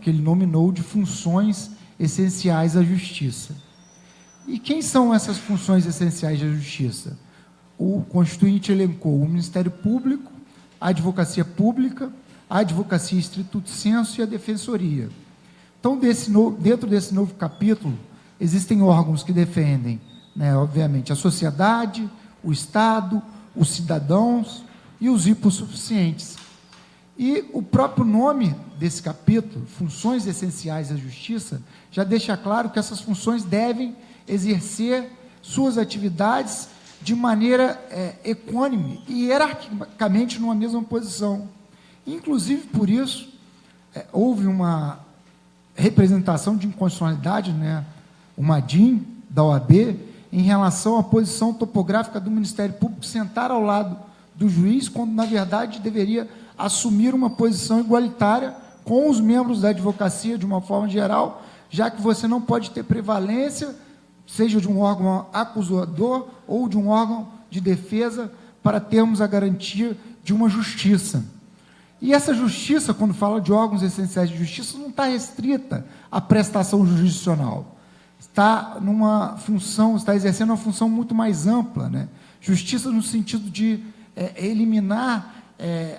ele nominou de funções essenciais à justiça. E quem são essas funções essenciais da justiça? O Constituinte elencou o Ministério Público, a Advocacia Pública, a Advocacia Stricto sensu e a Defensoria. Então, dentro desse novo capítulo, existem órgãos que defendem, né, obviamente, a sociedade, o Estado, os cidadãos e os hipossuficientes. E o próprio nome desse capítulo, Funções Essenciais à Justiça, já deixa claro que essas funções devem exercer suas atividades de maneira equânime e hierarquicamente numa mesma posição. Inclusive, por isso, houve uma representação de inconstitucionalidade, né, uma DIN da OAB, em relação à posição topográfica do Ministério Público sentar ao lado do juiz, quando, na verdade, deveria assumir uma posição igualitária com os membros da advocacia, de uma forma geral, já que você não pode ter prevalência, seja de um órgão acusador ou de um órgão de defesa, para termos a garantia de uma justiça. E essa justiça, quando fala de órgãos essenciais de justiça, não está restrita à prestação jurisdicional. Está exercendo uma função muito mais ampla, né? Justiça no sentido de eliminar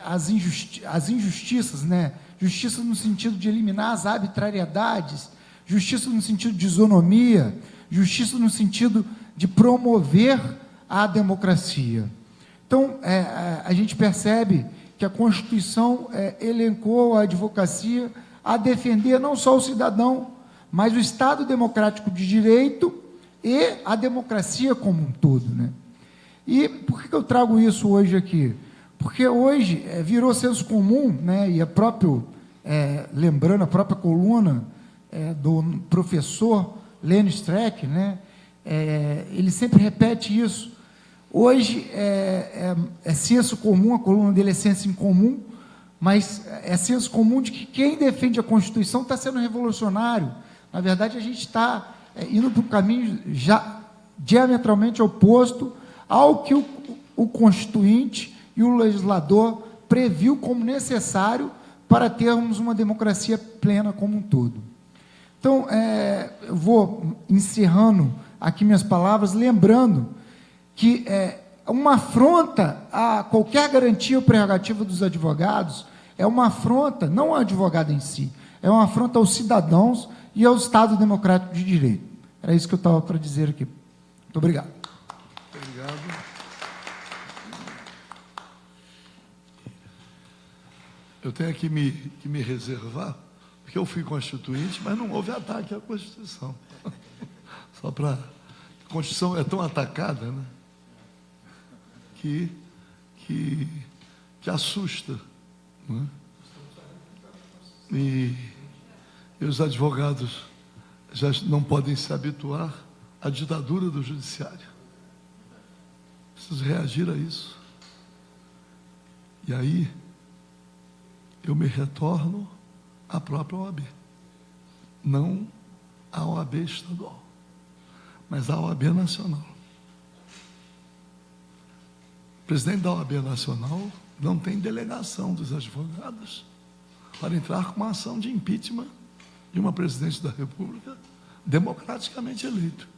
as injustiças, né? Justiça no sentido de eliminar as arbitrariedades, justiça no sentido de isonomia, justiça no sentido de promover a democracia. Então, a gente percebe que a Constituição elencou a advocacia a defender não só o cidadão, mas o Estado democrático de direito e a democracia como um todo, né? E por que eu trago isso hoje aqui? Porque hoje virou senso comum, né, e lembrando a própria coluna do professor Lênin Streck, né, ele sempre repete isso. Hoje é senso comum, a coluna dele é senso em comum, mas é senso comum de que quem defende a Constituição está sendo revolucionário. Na verdade, a gente está indo para um caminho já diametralmente oposto ao que o Constituinte e o legislador previu como necessário para termos uma democracia plena como um todo. Então, eu vou encerrando aqui minhas palavras, lembrando que uma afronta a qualquer garantia ou prerrogativa dos advogados é uma afronta, não ao advogado em si, é uma afronta aos cidadãos e ao Estado democrático de direito. Era isso que eu estava para dizer aqui. Muito obrigado. Obrigado. Eu tenho que me reservar, porque eu fui constituinte, mas não houve ataque à Constituição. Só para... A Constituição é tão atacada, né, que assusta. Né? E os advogados já não podem se habituar à ditadura do judiciário. Preciso reagir a isso. E aí, eu me retorno à própria OAB. Não à OAB estadual, mas à OAB nacional. O presidente da OAB nacional não tem delegação dos advogados para entrar com uma ação de impeachment de uma presidente da República democraticamente eleito.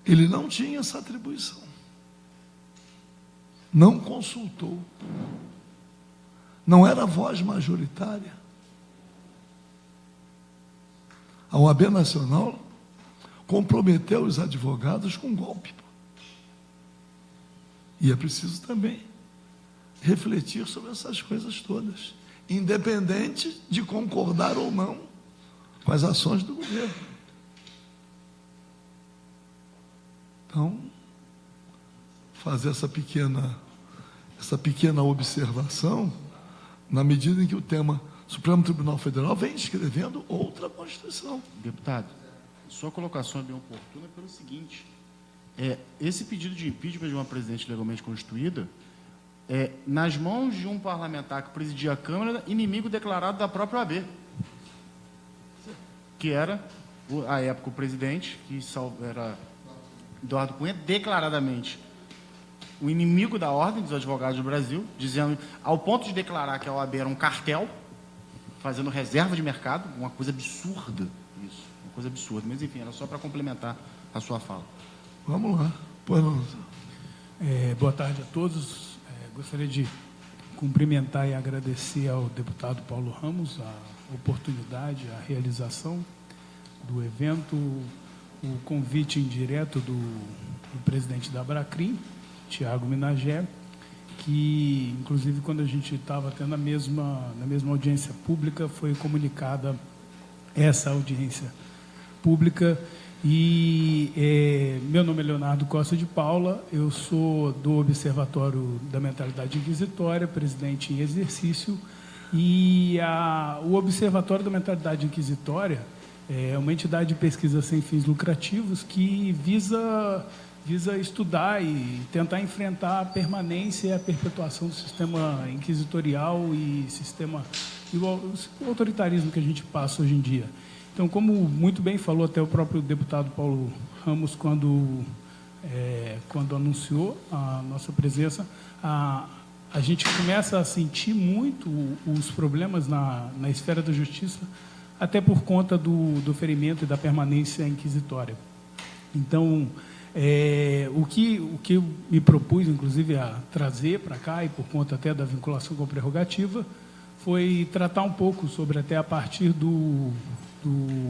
Ele não tinha essa atribuição. Não consultou. Não era voz majoritária. A OAB Nacional comprometeu os advogados com golpe. E é preciso também refletir sobre essas coisas todas, independente de concordar ou não com as ações do governo. Então, fazer essa pequena observação, na medida em que o tema Supremo Tribunal Federal vem escrevendo outra Constituição. Deputado, sua colocação é bem oportuna pelo seguinte: esse pedido de impeachment de uma presidente legalmente constituída é nas mãos de um parlamentar que presidia a Câmara, inimigo declarado da própria OAB, que era, à época, o presidente, que era Eduardo Cunha, declaradamente o inimigo da ordem dos advogados do Brasil, dizendo, ao ponto de declarar que a OAB era um cartel, fazendo reserva de mercado, uma coisa absurda isso, uma coisa absurda. Mas, enfim, era só para complementar a sua fala. Vamos lá. Pois não. Boa tarde a todos. Gostaria de cumprimentar e agradecer ao deputado Paulo Ramos a oportunidade, a realização do evento, o convite indireto do presidente da Abracrim, Tiago Minagé, que, inclusive, quando a gente estava tendo na mesma audiência pública, foi comunicada essa audiência pública. E meu nome é Leonardo Costa de Paula, eu sou do Observatório da Mentalidade Inquisitória, presidente em exercício, e o Observatório da Mentalidade Inquisitória é uma entidade de pesquisa sem fins lucrativos que visa estudar e tentar enfrentar a permanência e a perpetuação do sistema inquisitorial e o autoritarismo que a gente passa hoje em dia. Então, como muito bem falou até o próprio deputado Paulo Ramos quando anunciou a nossa presença, a gente começa a sentir muito os problemas na esfera da justiça, até por conta do ferimento e da permanência inquisitória. Então, o que eu me propus, inclusive, a trazer para cá, e por conta até da vinculação com a prerrogativa, foi tratar um pouco sobre, até a partir do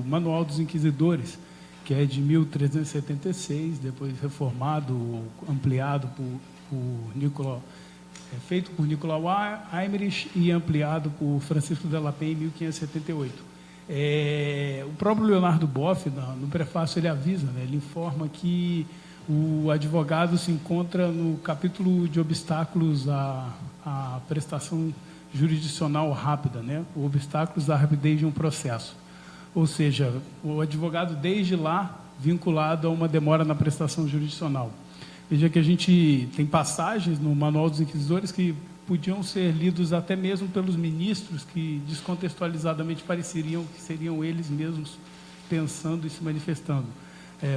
Manual dos Inquisidores, que é de 1376, depois reformado, ampliado feito por Nicolau Eymerich e ampliado por Francisco Della Penha em 1578. O próprio Leonardo Boff, no prefácio, ele avisa, né, ele informa que o advogado se encontra no capítulo de obstáculos à prestação jurisdicional rápida, né, obstáculos à rapidez de um processo. Ou seja, o advogado, desde lá, vinculado a uma demora na prestação jurisdicional. Veja que a gente tem passagens no Manual dos Inquisidores que podiam ser lidos até mesmo pelos ministros, que descontextualizadamente pareceriam que seriam eles mesmos pensando e se manifestando.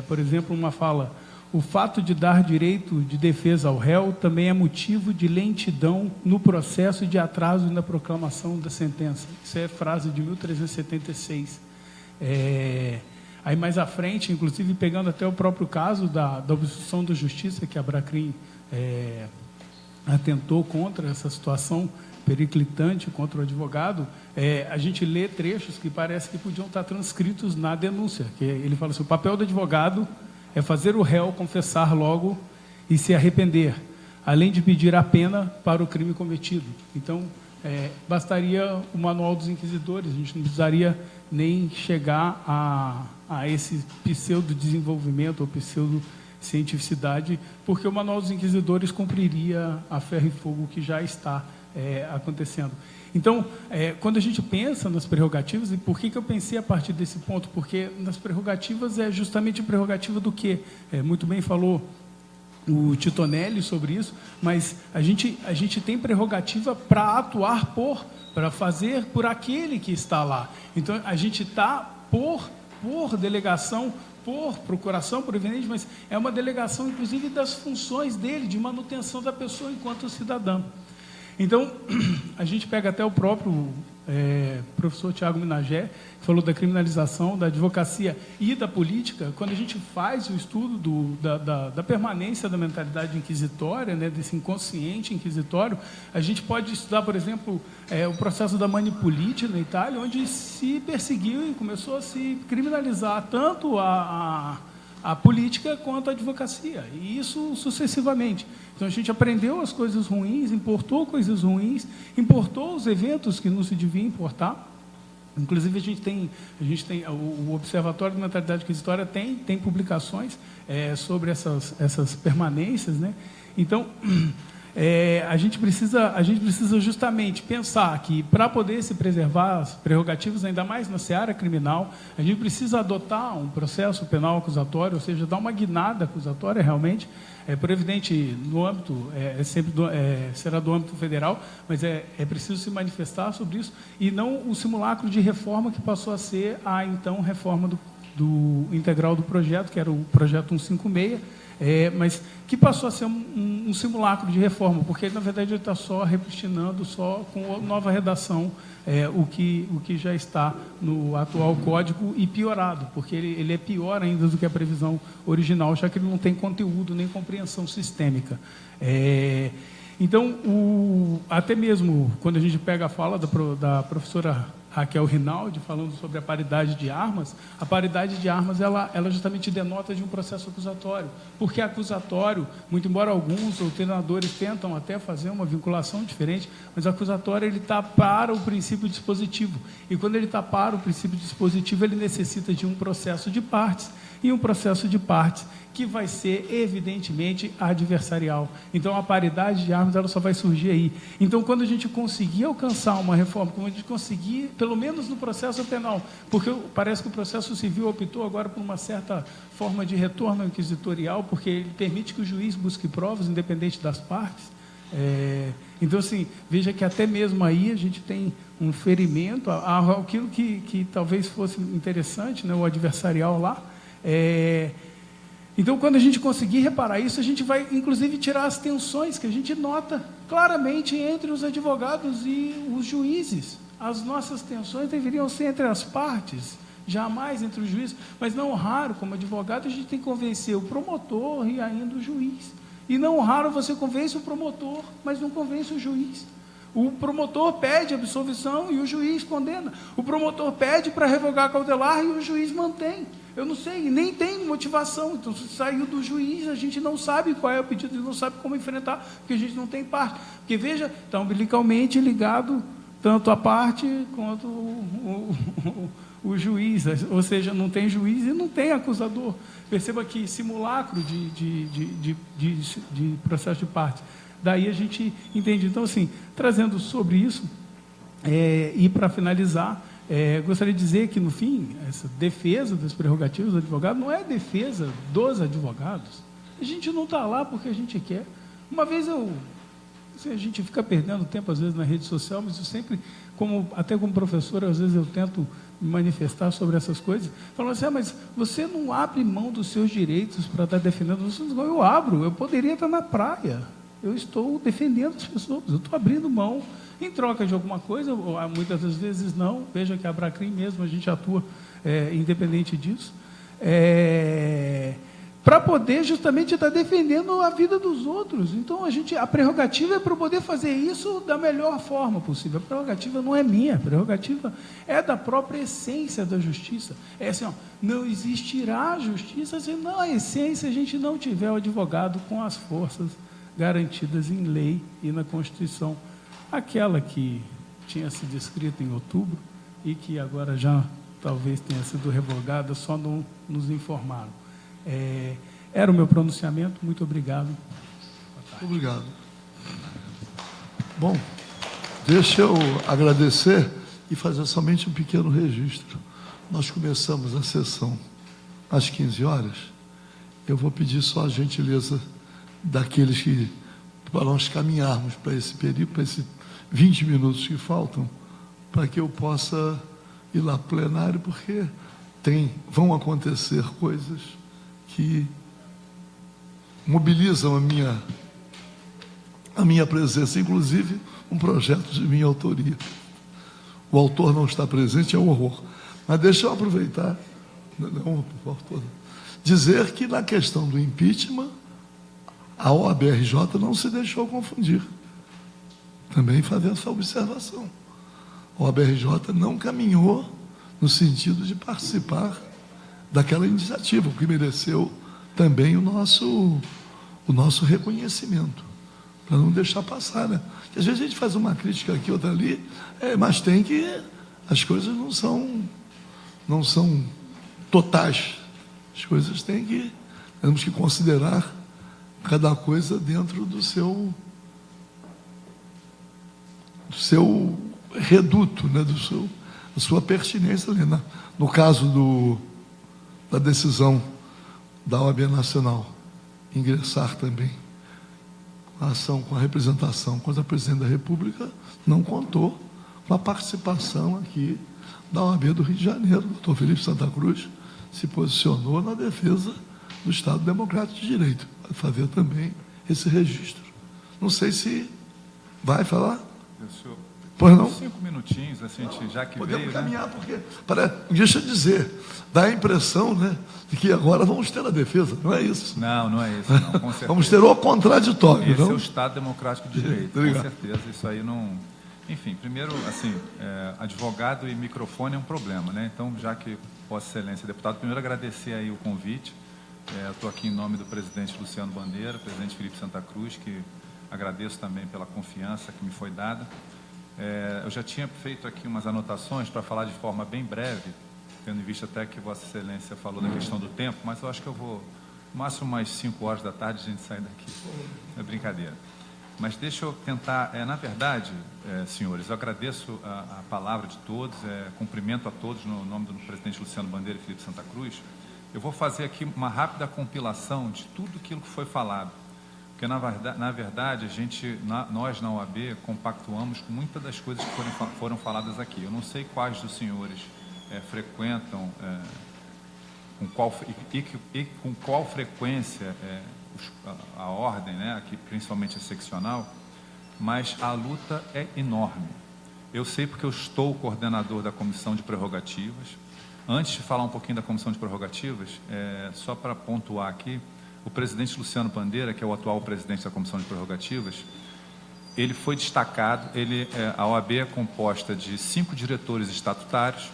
Por exemplo, uma fala: o fato de dar direito de defesa ao réu também é motivo de lentidão no processo de atraso na proclamação da sentença. Isso é frase de 1376. Aí mais à frente, inclusive pegando até o próprio caso da obstrução da justiça, que a Abracrim atentou contra essa situação periclitante contra o advogado, a gente lê trechos que parece que podiam estar transcritos na denúncia, que ele fala assim: o papel do advogado é fazer o réu confessar logo e se arrepender, além de pedir a pena para o crime cometido. Então, bastaria o Manual dos Inquisidores, a gente não precisaria nem chegar a esse pseudo-desenvolvimento ou cientificidade, porque o Manual dos Inquisidores cumpriria a ferro e fogo o que já está acontecendo. Então, quando a gente pensa nas prerrogativas, e por que eu pensei a partir desse ponto? Porque nas prerrogativas é justamente a prerrogativa do quê? Muito bem falou o Titonelli sobre isso, mas a gente tem prerrogativa para atuar para fazer por aquele que está lá. Então, a gente está por delegação, por procuração, por evidente, mas é uma delegação, inclusive, das funções dele, de manutenção da pessoa enquanto cidadã. Então, a gente pega até o próprio professor Tiago Minagé, que falou da criminalização, da advocacia e da política. Quando a gente faz o estudo da permanência da mentalidade inquisitória, né, desse inconsciente inquisitório, a gente pode estudar, por exemplo, o processo da Manipulite na Itália, onde se perseguiu e começou a se criminalizar tanto a política quanto a advocacia, e isso sucessivamente. Então, a gente aprendeu as coisas ruins, importou coisas ruins, importou os eventos que não se devia importar. Inclusive, a gente tem o Observatório de Mentalidade Inquisitória tem publicações sobre essas permanências, né? Então, a gente precisa justamente pensar que, para poder se preservar as prerrogativas, ainda mais na seara criminal, a gente precisa adotar um processo penal acusatório, ou seja, dar uma guinada acusatória realmente, por evidente, no âmbito, será do âmbito federal, mas é preciso se manifestar sobre isso, e não o simulacro de reforma que passou a ser a, então, reforma do integral do projeto, que era o projeto 156, mas que passou a ser um simulacro de reforma, porque, na verdade, ele está só repristinando, só com nova redação, o que já está no atual código, e piorado, porque ele é pior ainda do que a previsão original, já que ele não tem conteúdo nem compreensão sistêmica. Então, até mesmo quando a gente pega a fala da professora Raquel Rinaldi, falando sobre a paridade de armas, a paridade de armas, ela justamente denota de um processo acusatório, porque acusatório, muito embora alguns doutrinadores tentam até fazer uma vinculação diferente, mas o acusatório, ele está para o princípio dispositivo, e quando ele está para o princípio dispositivo, ele necessita de um processo de partes, e um processo de partes que vai ser, evidentemente, adversarial. Então, a paridade de armas, ela só vai surgir aí. Então, quando a gente conseguir alcançar uma reforma, quando a gente conseguir, pelo menos no processo penal, porque parece que o processo civil optou agora por uma certa forma de retorno inquisitorial, porque ele permite que o juiz busque provas, independente das partes. Então, assim, veja que até mesmo aí a gente tem um ferimento àquilo que talvez fosse interessante, né, o adversarial lá. Então, quando a gente conseguir reparar isso, a gente vai, inclusive, tirar as tensões que a gente nota claramente entre os advogados e os juízes. As nossas tensões deveriam ser entre as partes, jamais entre os juízes, mas não raro, como advogado, a gente tem que convencer o promotor e ainda o juiz. E não raro você convence o promotor, mas não convence o juiz. O promotor pede absolvição e o juiz condena. O promotor pede para revogar a cautelar e o juiz mantém. Eu não sei, nem tem motivação. Então, se saiu do juiz, a gente não sabe qual é o pedido, a gente não sabe como enfrentar, porque a gente não tem parte. Porque, veja, está umbilicalmente ligado tanto a parte quanto o juiz. Ou seja, não tem juiz e não tem acusador. Perceba que simulacro de processo de parte. Daí a gente entende. Então, assim, trazendo sobre isso, e para finalizar, gostaria de dizer que, no fim, essa defesa das prerrogativas do advogado não é defesa dos advogados. A gente não está lá porque a gente quer. Uma vez a gente fica perdendo tempo, às vezes, na rede social, mas eu sempre, até como professor, às vezes eu tento me manifestar sobre essas coisas, falando assim, mas você não abre mão dos seus direitos para estar defendendo os seus. Eu abro, eu poderia estar na praia. Eu estou defendendo as pessoas, eu estou abrindo mão em troca de alguma coisa, ou muitas das vezes não. Veja que a Abracrim mesmo, a gente atua independente disso, para poder justamente estar defendendo a vida dos outros. Então, a prerrogativa é para poder fazer isso da melhor forma possível. A prerrogativa não é minha, a prerrogativa é da própria essência da justiça. É assim, não existirá justiça se na essência a gente não tiver o advogado com as forças garantidas em lei e na Constituição, aquela que tinha sido escrita em outubro e que agora já talvez tenha sido revogada, só não nos informaram. Era o meu pronunciamento. Muito obrigado. Obrigado. Bom, deixa eu agradecer e fazer somente um pequeno registro. Nós começamos a sessão às 15 horas. Eu vou pedir só a gentileza daqueles que, para nós caminharmos para esse período, para esses 20 minutos que faltam, para que eu possa ir lá para o plenário, porque vão acontecer coisas que mobilizam a minha presença, inclusive um projeto de minha autoria. O autor não está presente, é um horror. Mas deixa eu aproveitar, dizer que na questão do impeachment, a OAB-RJ não se deixou confundir. Também fazer essa observação. A OAB-RJ não caminhou no sentido de participar daquela iniciativa, o que mereceu também o nosso reconhecimento, para não deixar passar, né? Porque às vezes a gente faz uma crítica aqui, outra ali, mas tem que... As coisas não são totais. As coisas temos que considerar cada coisa dentro do seu reduto, né? Da sua pertinência ali, né? No caso da decisão da OAB Nacional ingressar também a ação com a representação contra a Presidente da República, não contou com a participação aqui da OAB do Rio de Janeiro. O doutor Felipe Santa Cruz se posicionou na defesa do Estado Democrático de Direito. Vai fazer também esse registro. Não sei se vai falar. Pois não? 5 minutinhos, assim, já que Podemos veio, caminhar, porque, deixa eu dizer, dá a impressão, né, de que agora vamos ter a defesa, não é isso? Não é isso, não, com certeza. Vamos ter o contraditório, Esse não? é o Estado Democrático de Direito, com certeza, isso aí não... Enfim, primeiro, assim, advogado e microfone é um problema, né? Então, já que Vossa Excelência, deputado, primeiro agradecer aí o convite. Eu estou aqui em nome do presidente Luciano Bandeira, presidente Felipe Santa Cruz, que agradeço também pela confiança que me foi dada. Eu já tinha feito aqui umas anotações para falar de forma bem breve, tendo em vista até que Vossa Excelência falou da questão do tempo, mas eu acho que eu vou, no máximo umas 5 horas da tarde, a gente sai daqui. É brincadeira. Mas deixa eu tentar, na verdade, senhores, eu agradeço a palavra de todos, cumprimento a todos no nome do presidente Luciano Bandeira e Felipe Santa Cruz. Eu vou fazer aqui uma rápida compilação de tudo aquilo que foi falado. Porque, na verdade, nós na OAB compactuamos com muitas das coisas que foram faladas aqui. Eu não sei quais dos senhores frequentam, com qual frequência a ordem, né, aqui principalmente a seccional, mas a luta é enorme. Eu sei porque eu estou coordenador da Comissão de Prerrogativas. Antes de falar um pouquinho da Comissão de Prerrogativas, só para pontuar aqui, o presidente Luciano Bandeira, que é o atual presidente da Comissão de Prerrogativas, ele foi destacado, a OAB é composta de 5 diretores estatutários,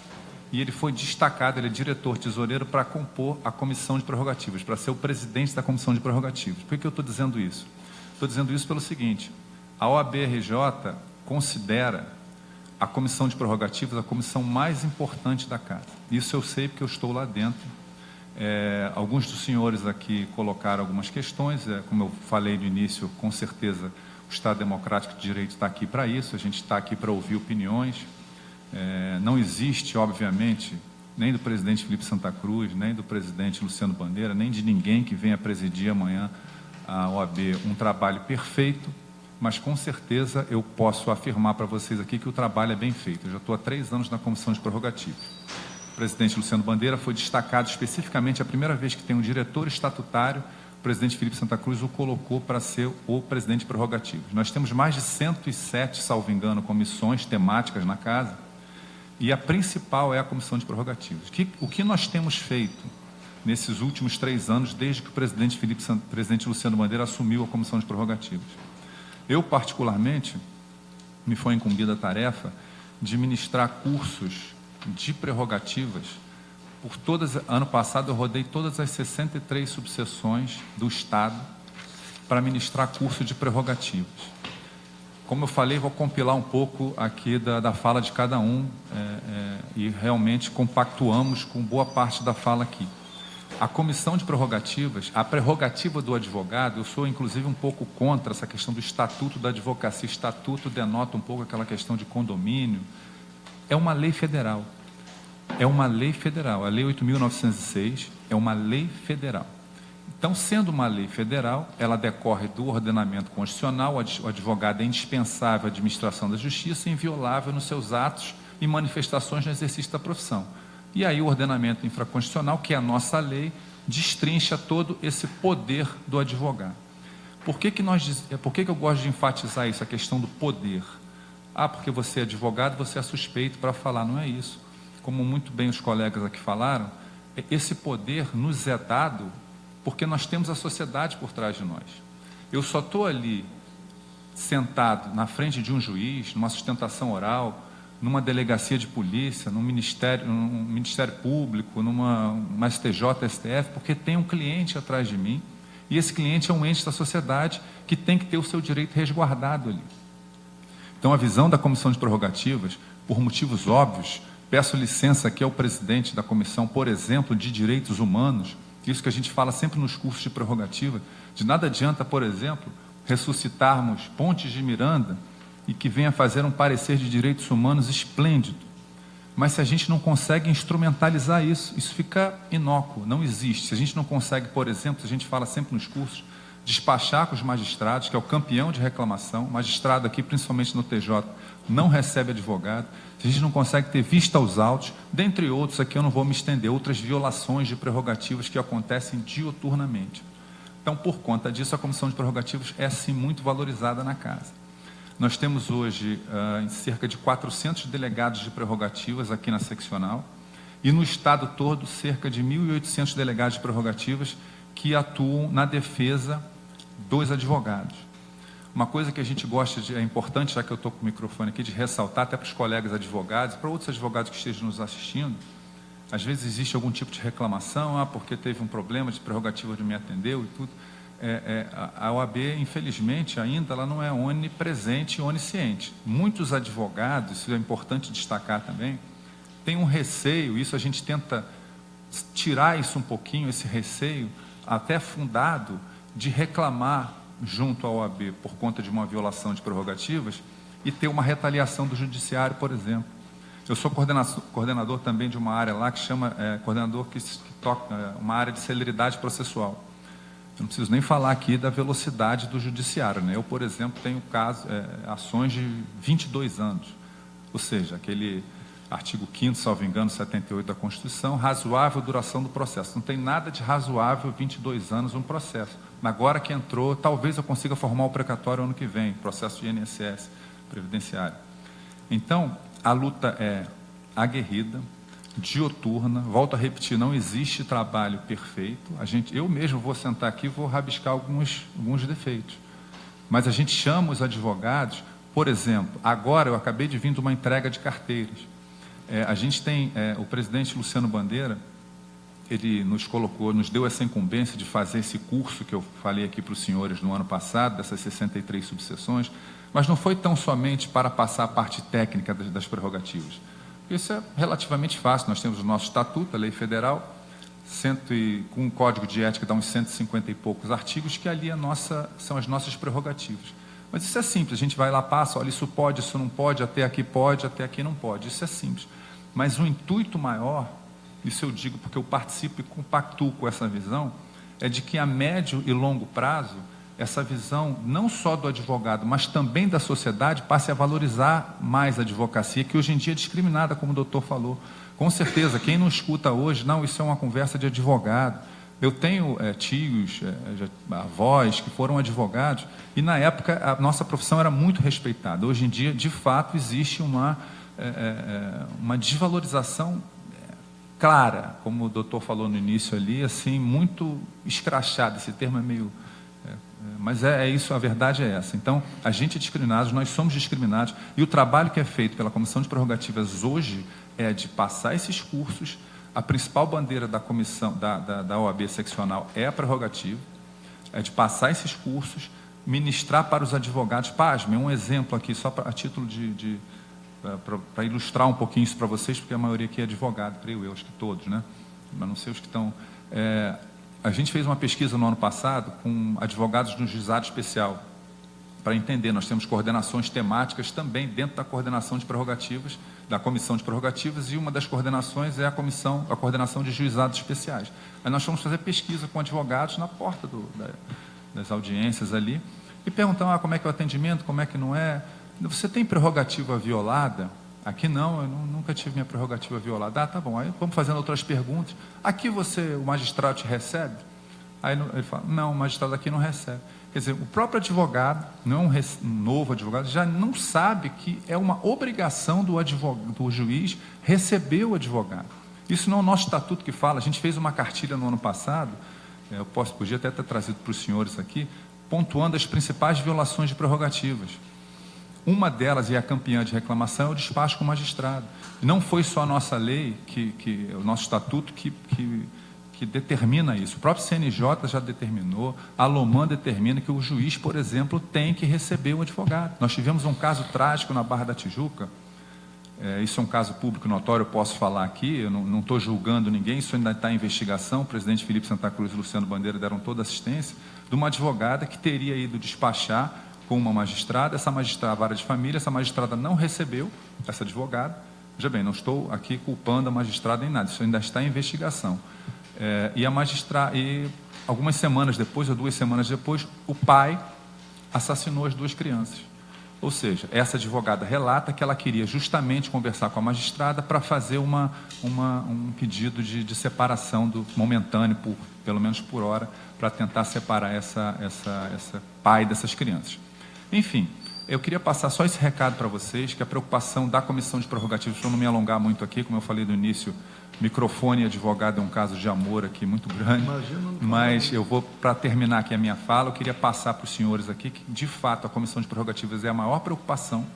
e ele foi destacado, ele é diretor-tesoureiro para compor a Comissão de Prerrogativas, para ser o presidente da Comissão de Prerrogativas. Por que eu estou dizendo isso? Estou dizendo isso pelo seguinte: a OAB-RJ considera a Comissão de Prerrogativas a comissão mais importante da Casa. Isso eu sei porque eu estou lá dentro. Alguns dos senhores aqui colocaram algumas questões, como eu falei no início, com certeza o Estado Democrático de Direito está aqui para isso, a gente está aqui para ouvir opiniões. Não existe, obviamente, nem do presidente Felipe Santa Cruz, nem do presidente Luciano Bandeira, nem de ninguém que venha presidir amanhã a OAB um trabalho perfeito, mas com certeza eu posso afirmar para vocês aqui que o trabalho é bem feito. Eu já estou há 3 anos na Comissão de Prerrogativas. O presidente Luciano Bandeira foi destacado especificamente, a primeira vez que tem um diretor estatutário, o presidente Felipe Santa Cruz o colocou para ser o presidente de Prerrogativas. Nós temos mais de 107, salvo engano, comissões temáticas na Casa, e a principal é a Comissão de Prerrogativas. O que nós temos feito nesses últimos 3 anos, desde que o presidente Luciano Bandeira assumiu a Comissão de Prerrogativas? Eu, particularmente, me foi incumbida a tarefa de ministrar cursos de prerrogativas. Ano passado, eu rodei todas as 63 subseções do Estado para ministrar curso de prerrogativas. Como eu falei, vou compilar um pouco aqui da fala de cada um e realmente compactuamos com boa parte da fala aqui. a comissão de prerrogativas, a prerrogativa do advogado, eu sou inclusive um pouco contra essa questão do estatuto da advocacia. Estatuto denota um pouco aquela questão de condomínio. É uma lei federal. É uma lei federal. A Lei 8.906 é uma lei federal. Então, sendo uma lei federal, ela decorre do ordenamento constitucional. O advogado é indispensável à administração da justiça e inviolável nos seus atos e manifestações no exercício da profissão. E aí o ordenamento infraconstitucional, que é a nossa lei, destrincha todo esse poder do advogado. Por que eu gosto de enfatizar isso, a questão do poder? Porque você é advogado, você é suspeito para falar. Não é isso. Como muito bem os colegas aqui falaram, esse poder nos é dado porque nós temos a sociedade por trás de nós. Eu só estou ali sentado na frente de um juiz, numa sustentação oral, numa delegacia de polícia, num Ministério Público, numa STJ, STF, porque tem um cliente atrás de mim, e esse cliente é um ente da sociedade que tem que ter o seu direito resguardado ali. Então, a visão da Comissão de Prerrogativas, por motivos óbvios, peço licença aqui ao presidente da Comissão, por exemplo, de Direitos Humanos, isso que a gente fala sempre nos cursos de prerrogativa, de nada adianta, por exemplo, ressuscitarmos Pontes de Miranda e que venha fazer um parecer de direitos humanos esplêndido. Mas se a gente não consegue instrumentalizar isso, isso fica inócuo, não existe. Se a gente não consegue, por exemplo, se a gente fala sempre nos cursos, despachar com os magistrados, que é o campeão de reclamação, o magistrado aqui, principalmente no TJ, não recebe advogado, se a gente não consegue ter vista aos autos, dentre outros, aqui eu não vou me estender, outras violações de prerrogativas que acontecem diuturnamente. Então, por conta disso, a Comissão de Prerrogativas é, sim, muito valorizada na casa. Nós temos hoje cerca de 400 delegados de prerrogativas aqui na seccional, e no estado todo, cerca de 1.800 delegados de prerrogativas que atuam na defesa dos advogados. Uma coisa que a gente gosta é importante, já que eu estou com o microfone aqui, de ressaltar até para os colegas advogados, para outros advogados que estejam nos assistindo, às vezes existe algum tipo de reclamação, porque teve um problema de prerrogativa de me atendeu e tudo. A OAB, infelizmente, ainda ela não é onipresente e onisciente. Muitos advogados, isso é importante destacar também, têm um receio, isso a gente tenta tirar isso um pouquinho, esse receio, até fundado, de reclamar junto à OAB por conta de uma violação de prerrogativas e ter uma retaliação do judiciário, por exemplo. Eu sou coordenador também de uma área lá que chama, coordenador que toca uma área de celeridade processual. Eu não preciso nem falar aqui da velocidade do judiciário, né? Eu, por exemplo, tenho ações de 22 anos, ou seja, aquele artigo 5º, salvo engano, 78 da Constituição, razoável duração do processo. Não tem nada de razoável 22 anos um processo. Agora que entrou, talvez eu consiga formar o precatório ano que vem, processo de INSS, previdenciário. Então, a luta é aguerrida, dioturna, volto a repetir, não existe trabalho perfeito. Eu mesmo vou sentar aqui e vou rabiscar alguns defeitos. Mas a gente chama os advogados, por exemplo, agora eu acabei de vir de uma entrega de carteiras. A gente tem o presidente Luciano Bandeira, ele nos deu essa incumbência de fazer esse curso que eu falei aqui para os senhores no ano passado, dessas 63 subseções, mas não foi tão somente para passar a parte técnica das prerrogativas. Isso é relativamente fácil, nós temos o nosso estatuto, a lei federal, com um código de ética, dá uns 150 e poucos artigos, que ali são as nossas prerrogativas. Mas isso é simples, a gente vai lá, passa, olha, isso pode, isso não pode, até aqui não pode, isso é simples. Mas o intuito maior, isso eu digo porque eu participo e compactuo com essa visão, é de que a médio e longo prazo, essa visão não só do advogado, mas também da sociedade, passe a valorizar mais a advocacia, que hoje em dia é discriminada, como o doutor falou. Com certeza, quem não escuta hoje, não, isso é uma conversa de advogado. Eu tenho tios, avós que foram advogados, e na época a nossa profissão era muito respeitada. Hoje em dia, de fato, existe uma desvalorização clara, como o doutor falou no início ali, assim, muito escrachada. Esse termo é meio... mas é isso, a verdade é essa. Então, a gente é discriminado, nós somos discriminados, e o trabalho que é feito pela Comissão de Prerrogativas hoje é de passar esses cursos. A principal bandeira da comissão, da OAB seccional é a prerrogativa, é de passar esses cursos, ministrar para os advogados. Pasmem, um exemplo aqui, só a título para ilustrar um pouquinho isso para vocês, porque a maioria aqui é advogado, creio eu, acho que todos, né? Mas não sei os que estão A gente fez uma pesquisa no ano passado com advogados no juizado especial, para entender, nós temos coordenações temáticas também dentro da coordenação de prerrogativas, da comissão de prerrogativas, e uma das coordenações é a coordenação de juizados especiais. Aí nós fomos fazer pesquisa com advogados na porta das audiências ali, e perguntar como é que é o atendimento, como é que não é. Você tem prerrogativa violada? Aqui não, eu nunca tive minha prerrogativa violada. Tá bom, aí vamos fazendo outras perguntas. Aqui o magistrado te recebe? Aí ele fala, não, o magistrado aqui não recebe. Quer dizer, o próprio advogado, não é um novo advogado, já não sabe que é uma obrigação do juiz receber o advogado. Isso não é o nosso estatuto que fala. A gente fez uma cartilha no ano passado, eu podia até ter trazido para os senhores aqui, pontuando as principais violações de prerrogativas. Uma delas, e a campeã de reclamação, é o despacho com o magistrado. Não foi só a nossa lei, o nosso estatuto, que determina isso. O próprio CNJ já determinou, a Loman determina que o juiz, por exemplo, tem que receber o advogado. Nós tivemos um caso trágico na Barra da Tijuca, isso é um caso público notório, eu posso falar aqui, eu não estou julgando ninguém, isso ainda está em investigação, o presidente Felipe Santa Cruz e Luciano Bandeira deram toda a assistência, de uma advogada que teria ido despachar com uma magistrada, essa magistrada, vara de família, essa magistrada não recebeu essa advogada. Veja bem, não estou aqui culpando a magistrada em nada, isso ainda está em investigação. E algumas semanas depois, ou 2 semanas depois, o pai assassinou as 2 crianças. Ou seja, essa advogada relata que ela queria justamente conversar com a magistrada para fazer um pedido de separação momentâneo, pelo menos por hora, para tentar separar essa pai dessas crianças. Enfim, eu queria passar só esse recado para vocês, que a preocupação da Comissão de Prerrogativas, para não me alongar muito aqui, como eu falei no início, microfone e advogado é um caso de amor aqui muito grande, mas eu vou, para terminar aqui a minha fala, eu queria passar para os senhores aqui que, de fato, a Comissão de Prerrogativas é a maior preocupação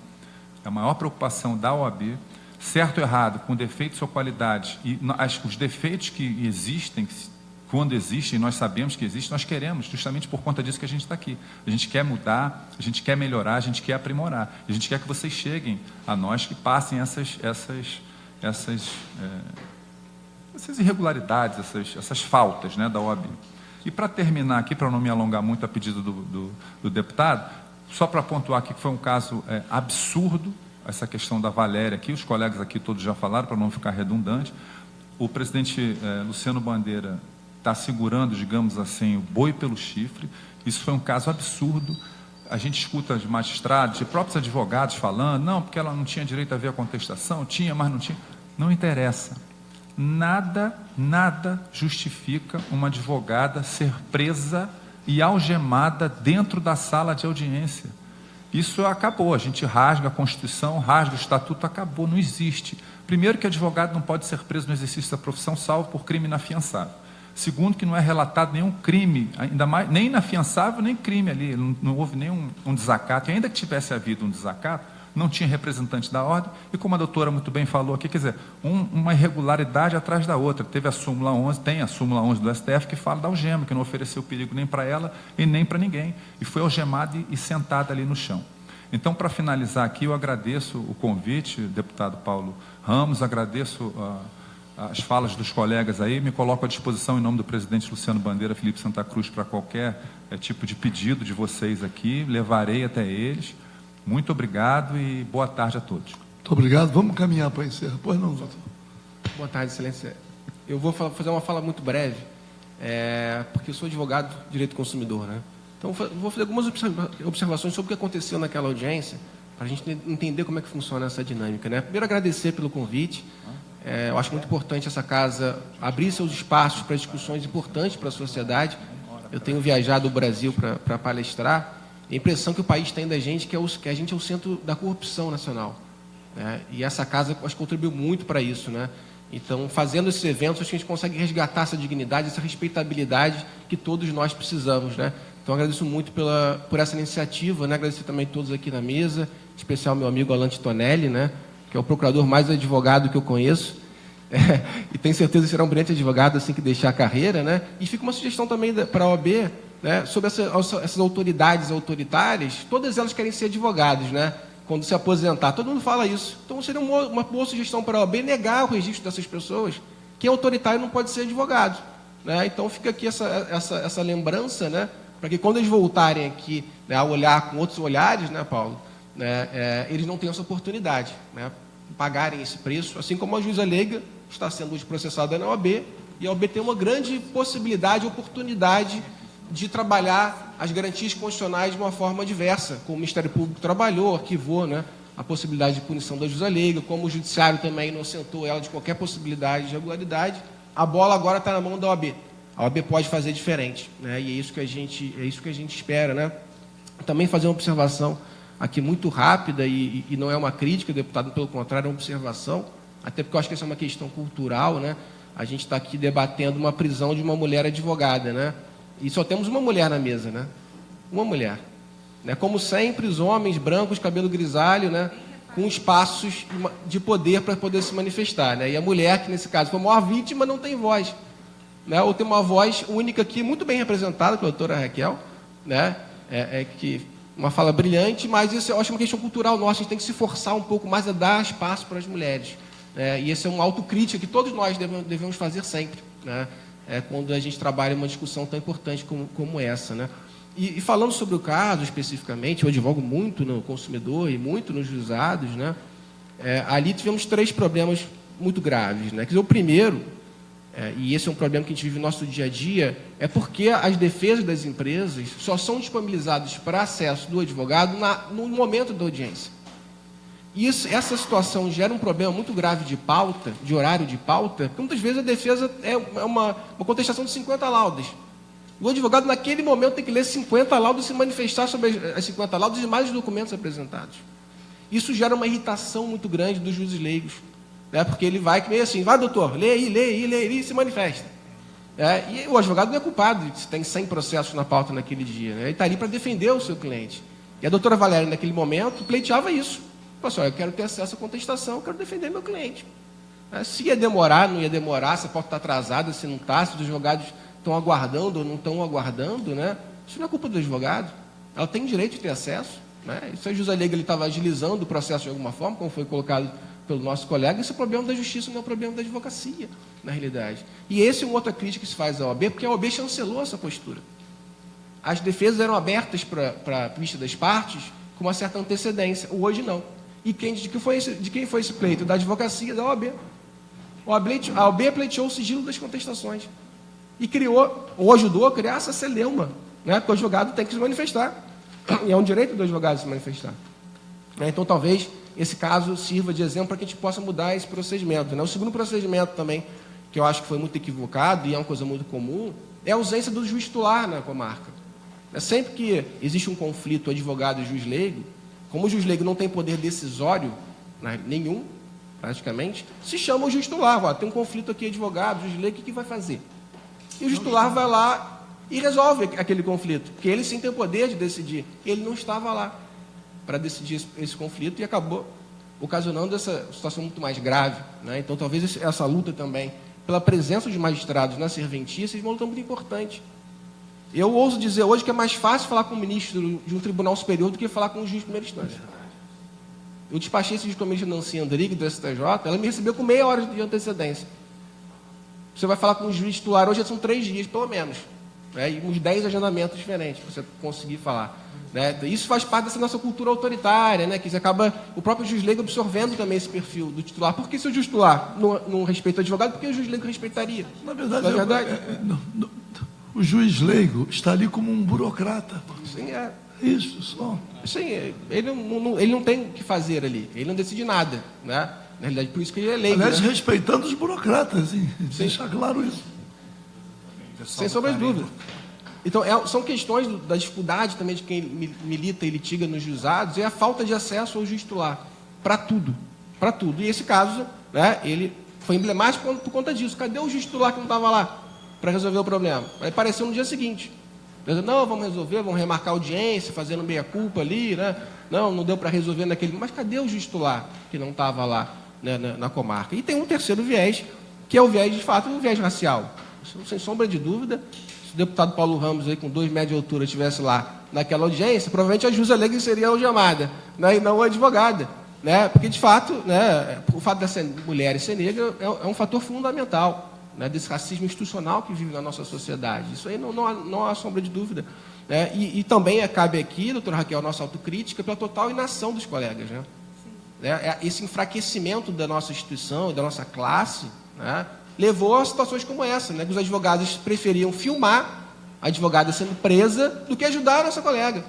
da OAB, certo ou errado, com defeitos ou qualidades, e os defeitos que existem, quando existem, nós sabemos que existem, nós queremos, justamente por conta disso que a gente está aqui. A gente quer mudar, a gente quer melhorar, a gente quer aprimorar, a gente quer que vocês cheguem a nós, que passem essas irregularidades, essas faltas, né, da OAB. E para terminar aqui, para não me alongar muito a pedido do deputado, só para pontuar aqui que foi um caso absurdo, essa questão da Valéria aqui, os colegas aqui todos já falaram, para não ficar redundante, o presidente Luciano Bandeira está segurando, digamos assim, o boi pelo chifre. Isso foi um caso absurdo. A gente escuta de magistrados, de próprios advogados falando, não, porque ela não tinha direito a ver a contestação, tinha, mas não tinha. Não interessa. Nada justifica uma advogada ser presa e algemada dentro da sala de audiência. Isso acabou, a gente rasga a Constituição, rasga o Estatuto, acabou, não existe. Primeiro que advogado não pode ser preso no exercício da profissão, salvo por crime inafiançável. Segundo, que não é relatado nenhum crime, ainda mais, nem inafiançável, nem crime ali, não houve nenhum desacato, e ainda que tivesse havido um desacato, não tinha representante da ordem, e como a doutora muito bem falou aqui, quer dizer, uma irregularidade atrás da outra. Teve a súmula 11, tem a súmula 11 do STF que fala da algema, que não ofereceu perigo nem para ela e nem para ninguém, e foi algemada e sentada ali no chão. Então, para finalizar aqui, eu agradeço o convite, deputado Paulo Ramos, agradeço as falas dos colegas aí, me coloco à disposição em nome do presidente Luciano Bandeira, Felipe Santa Cruz, para qualquer tipo de pedido de vocês aqui, levarei até eles. Muito obrigado e boa tarde a todos. Muito obrigado. Vamos caminhar para encerrar. Pois não, doutor. Boa tarde, excelência. Eu vou fazer uma fala muito breve, porque eu sou advogado de direito do consumidor, né? Então, vou fazer algumas observações sobre o que aconteceu naquela audiência, para a gente entender como é que funciona essa dinâmica, né? Primeiro, agradecer pelo convite. Eu acho muito importante essa casa abrir seus espaços para discussões importantes para a sociedade. Eu tenho viajado o Brasil para palestrar. A impressão que o país tem da gente que a gente é o centro da corrupção nacional, né? E essa casa, acho que contribuiu muito para isso, né? Então, fazendo esses eventos, acho que a gente consegue resgatar essa dignidade, essa respeitabilidade que todos nós precisamos, né? Então, agradeço muito por essa iniciativa, né? Agradecer também a todos aqui na mesa, em especial meu amigo Alan Titonelli, né? Que é o procurador mais advogado que eu conheço, e tenho certeza que será um brilhante advogado assim que deixar a carreira, né? E fica uma sugestão também para a OAB, né? Sobre essas autoridades autoritárias, todas elas querem ser advogados, né? Quando se aposentar, todo mundo fala isso. Então seria uma boa sugestão para a OAB negar o registro dessas pessoas. Quem é autoritário não pode ser advogado. né? Então fica aqui essa lembrança, né? Para que quando eles voltarem aqui, né, a olhar com outros olhares, né, Paulo, né, eles não tenham essa oportunidade, né, pagarem esse preço, assim como a juíza leiga está sendo hoje processada na OAB, e a OAB tem uma grande possibilidade, oportunidade de trabalhar as garantias constitucionais de uma forma diversa, como o Ministério Público trabalhou, arquivou, né, a possibilidade de punição da juíza leiga, como o Judiciário também inocentou ela de qualquer possibilidade de irregularidade. A bola agora está na mão da OAB. A OAB pode fazer diferente, né, e é isso que a gente espera, né. Também fazer uma observação aqui muito rápida, e não é uma crítica, deputado, pelo contrário, é uma observação, até porque eu acho que essa é uma questão cultural, né? A gente está aqui debatendo uma prisão de uma mulher advogada, né? E só temos uma mulher na mesa, né? Uma mulher. Né? Como sempre, os homens brancos, cabelo grisalho, né? Com espaços de poder para poder se manifestar, né? E a mulher, que nesse caso foi a maior vítima, não tem voz, né? Ou tem uma voz única aqui, muito bem representada pela doutora Raquel, né? Que uma fala brilhante, mas isso eu acho uma questão cultural nossa, a gente tem que se forçar um pouco mais a dar espaço para as mulheres. E essa é uma autocrítica que todos nós devemos fazer sempre, né? Quando a gente trabalha uma discussão tão importante como essa, né? E falando sobre o caso especificamente, eu advogo muito no consumidor e muito nos juizados, né? Ali tivemos 3 problemas muito graves, né? Quer dizer, o primeiro, e esse é um problema que a gente vive no nosso dia a dia, é porque as defesas das empresas só são disponibilizadas para acesso do advogado no momento da audiência. Essa situação gera um problema muito grave de pauta, de horário de pauta, porque muitas vezes a defesa é uma contestação de 50 laudas. O advogado, naquele momento, tem que ler 50 laudas e se manifestar sobre as 50 laudas e mais os documentos apresentados. Isso gera uma irritação muito grande dos juízes leigos, né? Porque ele vai que meio assim, vai, doutor, lê aí e se manifesta. E o advogado não é culpado se tem 100 processos na pauta naquele dia, né? Ele está ali para defender o seu cliente. E a doutora Valéria, naquele momento, pleiteava isso. Pessoal, eu quero ter acesso à contestação, eu quero defender meu cliente. Se ia demorar, não ia demorar, se a pauta está atrasada, se não está, se os advogados estão aguardando ou não estão aguardando, né? Isso não é culpa do advogado. Ela tem direito de ter acesso, né? Se a juíza leiga estava agilizando o processo de alguma forma, como foi colocado pelo nosso colega, esse é o problema da justiça, não é o problema da advocacia, na realidade. E esse é uma outra crítica que se faz à OAB, porque a OAB chancelou essa postura. As defesas eram abertas para a vista das partes com uma certa antecedência, hoje não. E de quem foi esse pleito? Da advocacia, da OAB. A OAB pleiteou o sigilo das contestações. E criou, ou ajudou a criar essa celeuma, né? Porque o advogado tem que se manifestar. E é um direito do advogado se manifestar. Então, talvez, esse caso sirva de exemplo para que a gente possa mudar esse procedimento, né? O segundo procedimento também, que eu acho que foi muito equivocado e é uma coisa muito comum, é a ausência do juiz titular na comarca. Sempre que existe um conflito advogado e juiz leigo, como o juiz leigo não tem poder decisório, né, nenhum, praticamente, se chama o juiz titular. Tem um conflito aqui, advogado, juiz leigo, o que vai fazer? E o juiz titular vai lá e resolve aquele conflito, porque ele sim tem o poder de decidir. Ele não estava lá para decidir esse conflito e acabou ocasionando essa situação muito mais grave, né? Então, talvez essa luta também, pela presença de magistrados na serventia, seja uma luta muito importante. Eu ouso dizer hoje que é mais fácil falar com o ministro de um tribunal superior do que falar com o juiz de primeira instância. Eu despachei esse juiz com a ministra Nancy Andrighi, do STJ, ela me recebeu com meia hora de antecedência. Você vai falar com o juiz titular hoje, são 3 dias, pelo menos. Né? E uns 10 agendamentos diferentes, para você conseguir falar. Né? Isso faz parte dessa nossa cultura autoritária, né? Que você acaba, o próprio juiz leigo absorvendo também esse perfil do titular. Por que se o juiz titular não respeita o advogado, por que o juiz leigo respeitaria? Na verdade, o juiz leigo está ali como um burocrata. Sim, Isso, só. Sim, ele não tem o que fazer ali, ele não decide nada, né? Na realidade, por isso que ele é leigo. Aliás, né? respeitando os burocratas, hein? Deixar claro isso. Sem sombra de dúvida. Então, são questões da dificuldade também de quem milita e litiga nos juizados, e a falta de acesso ao juiz titular, para tudo. Para tudo. E esse caso, né, ele foi emblemático por conta disso. Cadê o juiz titular que não estava lá para resolver o problema? Aí apareceu no dia seguinte. Não, vamos resolver, vamos remarcar a audiência, fazendo meia-culpa ali, né? Não deu para resolver naquele... Mas cadê o juiz titular que não estava lá, né, na comarca? E tem um terceiro viés, que é o viés, de fato, o viés racial. Sem sombra de dúvida, se o deputado Paulo Ramos, aí, com 2 metros de altura, estivesse lá naquela audiência, provavelmente a juíza leiga seria algemada, né, e não a advogada. Né? Porque, de fato, né, o fato dessa mulher ser negra é um fator fundamental. né, desse racismo institucional que vive na nossa sociedade. Isso aí não há sombra de dúvida. Né? E também cabe aqui, doutora Raquel, a nossa autocrítica pela total inação dos colegas. Né? Esse enfraquecimento da nossa instituição e da nossa classe, né, levou a situações como essa, né, que os advogados preferiam filmar a advogada sendo presa do que ajudar a nossa colega.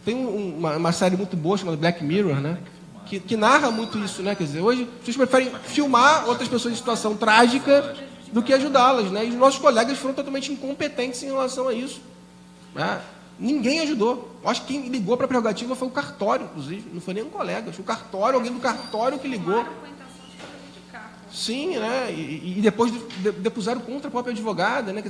Tem uma série muito boa chamada Black Mirror, né, que narra muito isso. Né? Quer dizer, hoje as pessoas preferem filmar outras pessoas em situação trágica do que ajudá-las. Né? E os nossos colegas foram totalmente incompetentes em relação a isso. Né? Ninguém ajudou. Eu acho que quem ligou para a prerrogativa foi o cartório, inclusive. Não foi nem um colega. Foi o cartório, alguém do cartório que ligou. Sim, né? E depois depuseram contra a própria advogada. Né?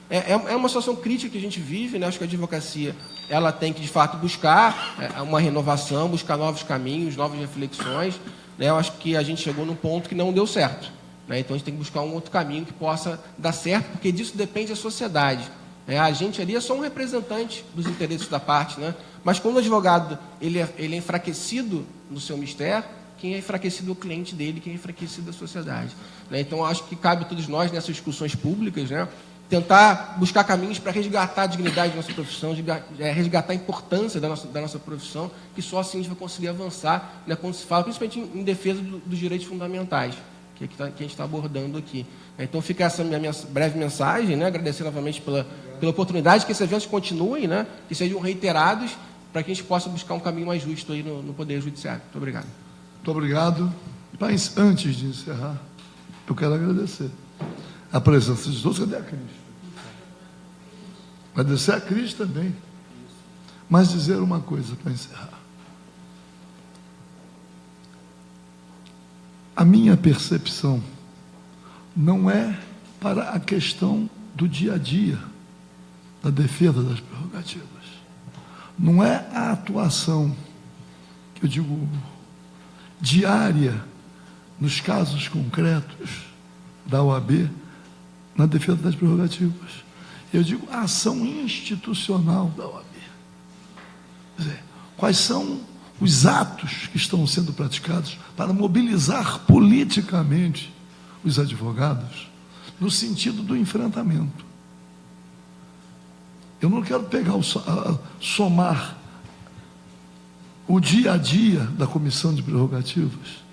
É uma situação crítica que a gente vive. Né? Acho que a advocacia ela tem que, de fato, buscar uma renovação, buscar novos caminhos, novas reflexões. Né? Eu acho que a gente chegou num ponto que não deu certo. Né? Então, a gente tem que buscar um outro caminho que possa dar certo, porque disso depende a sociedade. A gente ali é só um representante dos interesses da parte. Né? Mas, quando o advogado ele é enfraquecido no seu mistério, quem é enfraquecido é o cliente dele, quem é enfraquecido é a sociedade. Né? Então, acho que cabe a todos nós, nessas discussões públicas, né, tentar buscar caminhos para resgatar a dignidade da nossa profissão, resgatar a importância da nossa profissão, que só assim a gente vai conseguir avançar, né, quando se fala, principalmente em defesa dos direitos fundamentais, que a gente está abordando aqui. Então, fica essa minha breve mensagem, né, agradecer novamente pela oportunidade, que esses eventos continuem, né, que sejam reiterados, para que a gente possa buscar um caminho mais justo aí no Poder Judiciário. Muito obrigado. Muito obrigado. Mas, antes de encerrar, eu quero agradecer a presença de todos. Cadê a Cris? Agradecer a Cris também. Mas dizer uma coisa para encerrar. A minha percepção não é para a questão do dia a dia, da defesa das prerrogativas. Não é a atuação, que eu digo, diária, nos casos concretos da OAB, na defesa das prerrogativas. Eu digo a ação institucional da OAB. Quer dizer, quais são os atos que estão sendo praticados para mobilizar politicamente os advogados no sentido do enfrentamento. Eu não quero pegar somar o dia a dia da comissão de prerrogativas,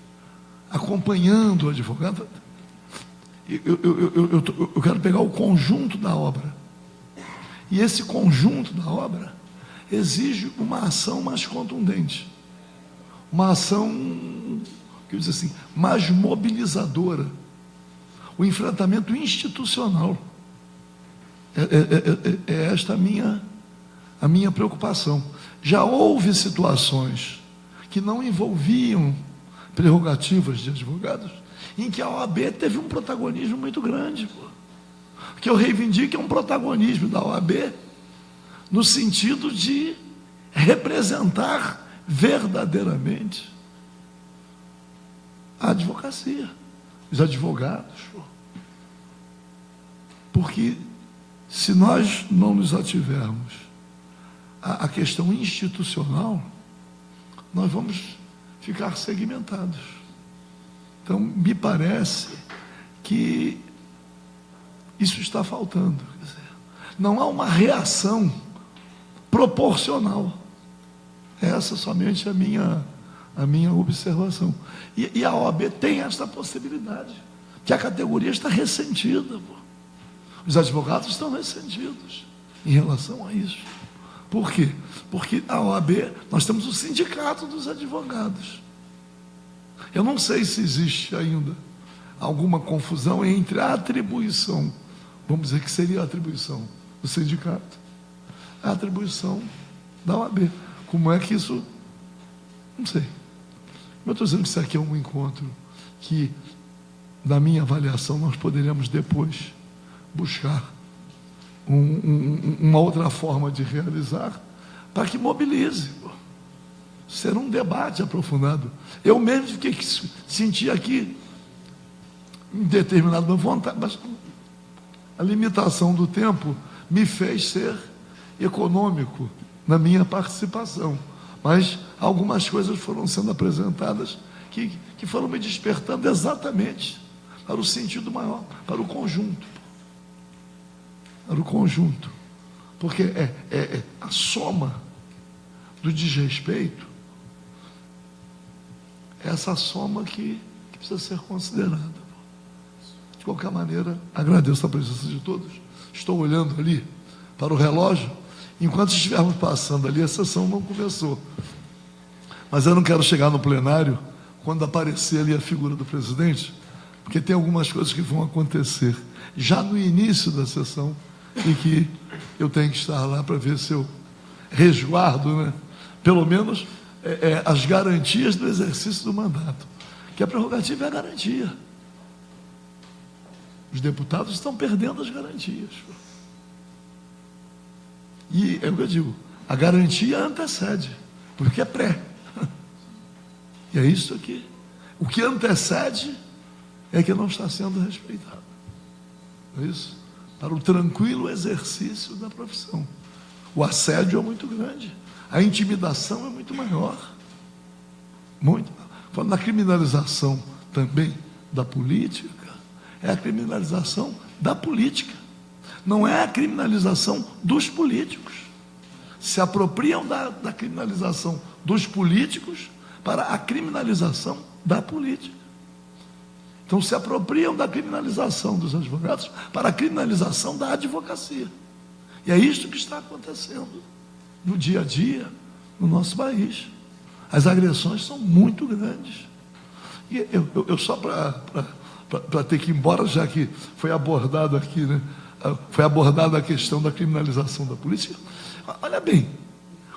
acompanhando o advogado. Eu quero pegar o conjunto da obra. E esse conjunto da obra exige uma ação mais contundente, uma ação, que eu diz assim, mais mobilizadora, o enfrentamento institucional. É esta a minha preocupação. Já houve situações que não envolviam prerrogativas de advogados, em que a OAB teve um protagonismo muito grande. O que eu reivindico é um protagonismo da OAB no sentido de representar verdadeiramente a advocacia, os advogados. Porque se nós não nos ativermos à questão institucional, nós vamos ficar segmentados. Então, me parece que isso está faltando. Quer dizer, não há uma reação proporcional. Essa somente a minha observação. E a OAB tem esta possibilidade, que a categoria está ressentida. Os advogados estão ressentidos em relação a isso. Por quê? Porque a OAB, nós temos o sindicato dos advogados. Eu não sei se existe ainda alguma confusão entre a atribuição, vamos dizer que seria a atribuição do sindicato, a atribuição da OAB. Como é que isso... Não sei. Eu estou dizendo que isso aqui é um encontro que, na minha avaliação, nós poderíamos depois buscar uma outra forma de realizar para que mobilize. Ser um debate aprofundado. Eu mesmo senti aqui em determinado vontade, mas a limitação do tempo me fez ser econômico na minha participação. Mas algumas coisas foram sendo apresentadas que foram me despertando exatamente para o sentido maior, para o conjunto. Para o conjunto. Porque é a soma do desrespeito, é essa soma que precisa ser considerada. De qualquer maneira, agradeço a presença de todos. Estou olhando ali para o relógio. Enquanto estivermos passando ali, a sessão não começou. Mas eu não quero chegar no plenário quando aparecer ali a figura do presidente, porque tem algumas coisas que vão acontecer já no início da sessão e que eu tenho que estar lá para ver se eu resguardo, né, pelo menos as garantias do exercício do mandato, que a prerrogativa é a garantia. Os deputados estão perdendo as garantias. E é o que eu digo, a garantia antecede, porque é pré. E é isso aqui. O que antecede é que não está sendo respeitado. É isso? Para o tranquilo exercício da profissão. O assédio é muito grande. A intimidação é muito maior. Muito. Falando na criminalização também da política, é a criminalização da política. Não é a criminalização dos políticos. Se apropriam da criminalização dos políticos para a criminalização da política. Então, se apropriam da criminalização dos advogados para a criminalização da advocacia. E é isso que está acontecendo no dia a dia, no nosso país. As agressões são muito grandes. E eu só para ter que ir embora, já que foi abordado aqui, né? Foi abordada a questão da criminalização da polícia. Olha bem,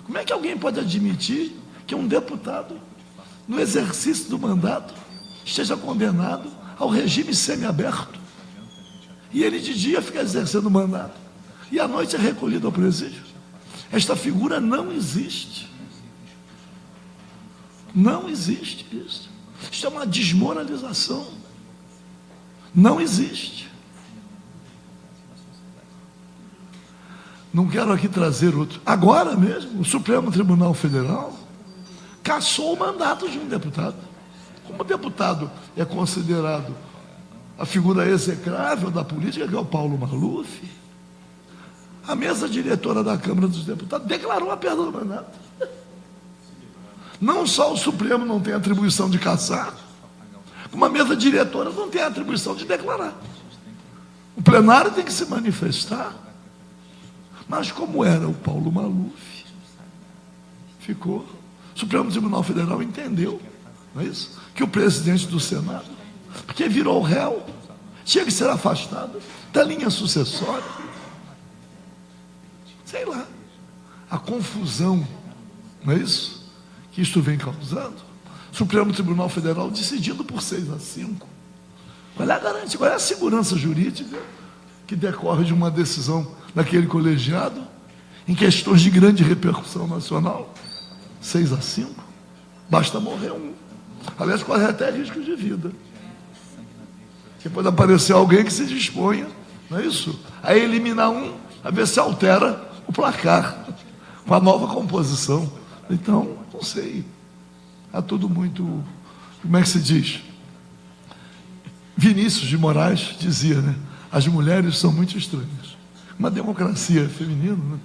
como é que alguém pode admitir que um deputado, no exercício do mandato, esteja condenado ao regime semiaberto, e ele de dia fica exercendo o mandato, e à noite é recolhido ao presídio? Esta figura não existe. Não existe isso. Isso é uma desmoralização. Não existe. Não quero aqui trazer outro. Agora mesmo, o Supremo Tribunal Federal cassou o mandato de um deputado. Como o deputado é considerado a figura execrável da política, que é o Paulo Maluf, a mesa diretora da Câmara dos Deputados declarou a perda do mandato. Não só o Supremo não tem atribuição de cassar, como a mesa diretora não tem a atribuição de declarar. O plenário tem que se manifestar. Mas como era o Paulo Maluf, ficou. O Supremo Tribunal Federal entendeu, não é isso? Que o presidente do Senado, porque virou réu, tinha que ser afastado da linha sucessória. Sei lá. A confusão, não é isso? Que isto vem causando. O Supremo Tribunal Federal decidindo por 6-5. Qual é a garantia, qual é a segurança jurídica que decorre de uma decisão daquele colegiado em questões de grande repercussão nacional? 6-5. Basta morrer um. Aliás, corre até risco de vida. Porque pode aparecer alguém que se disponha, não é isso? A eliminar um, a ver se altera o placar com a nova composição. Então, não sei. É tudo muito, como é que se diz? Vinícius de Moraes dizia, né? As mulheres são muito estranhas. Uma democracia feminina, né?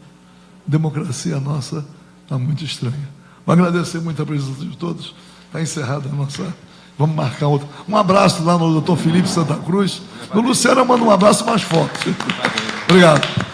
Democracia nossa está muito estranha. Vou agradecer muito a presença de todos. Está encerrada a nossa... Vamos marcar outra. Um abraço lá no doutor Felipe Santa Cruz. No Luciano, eu mando um abraço mais forte. Obrigado.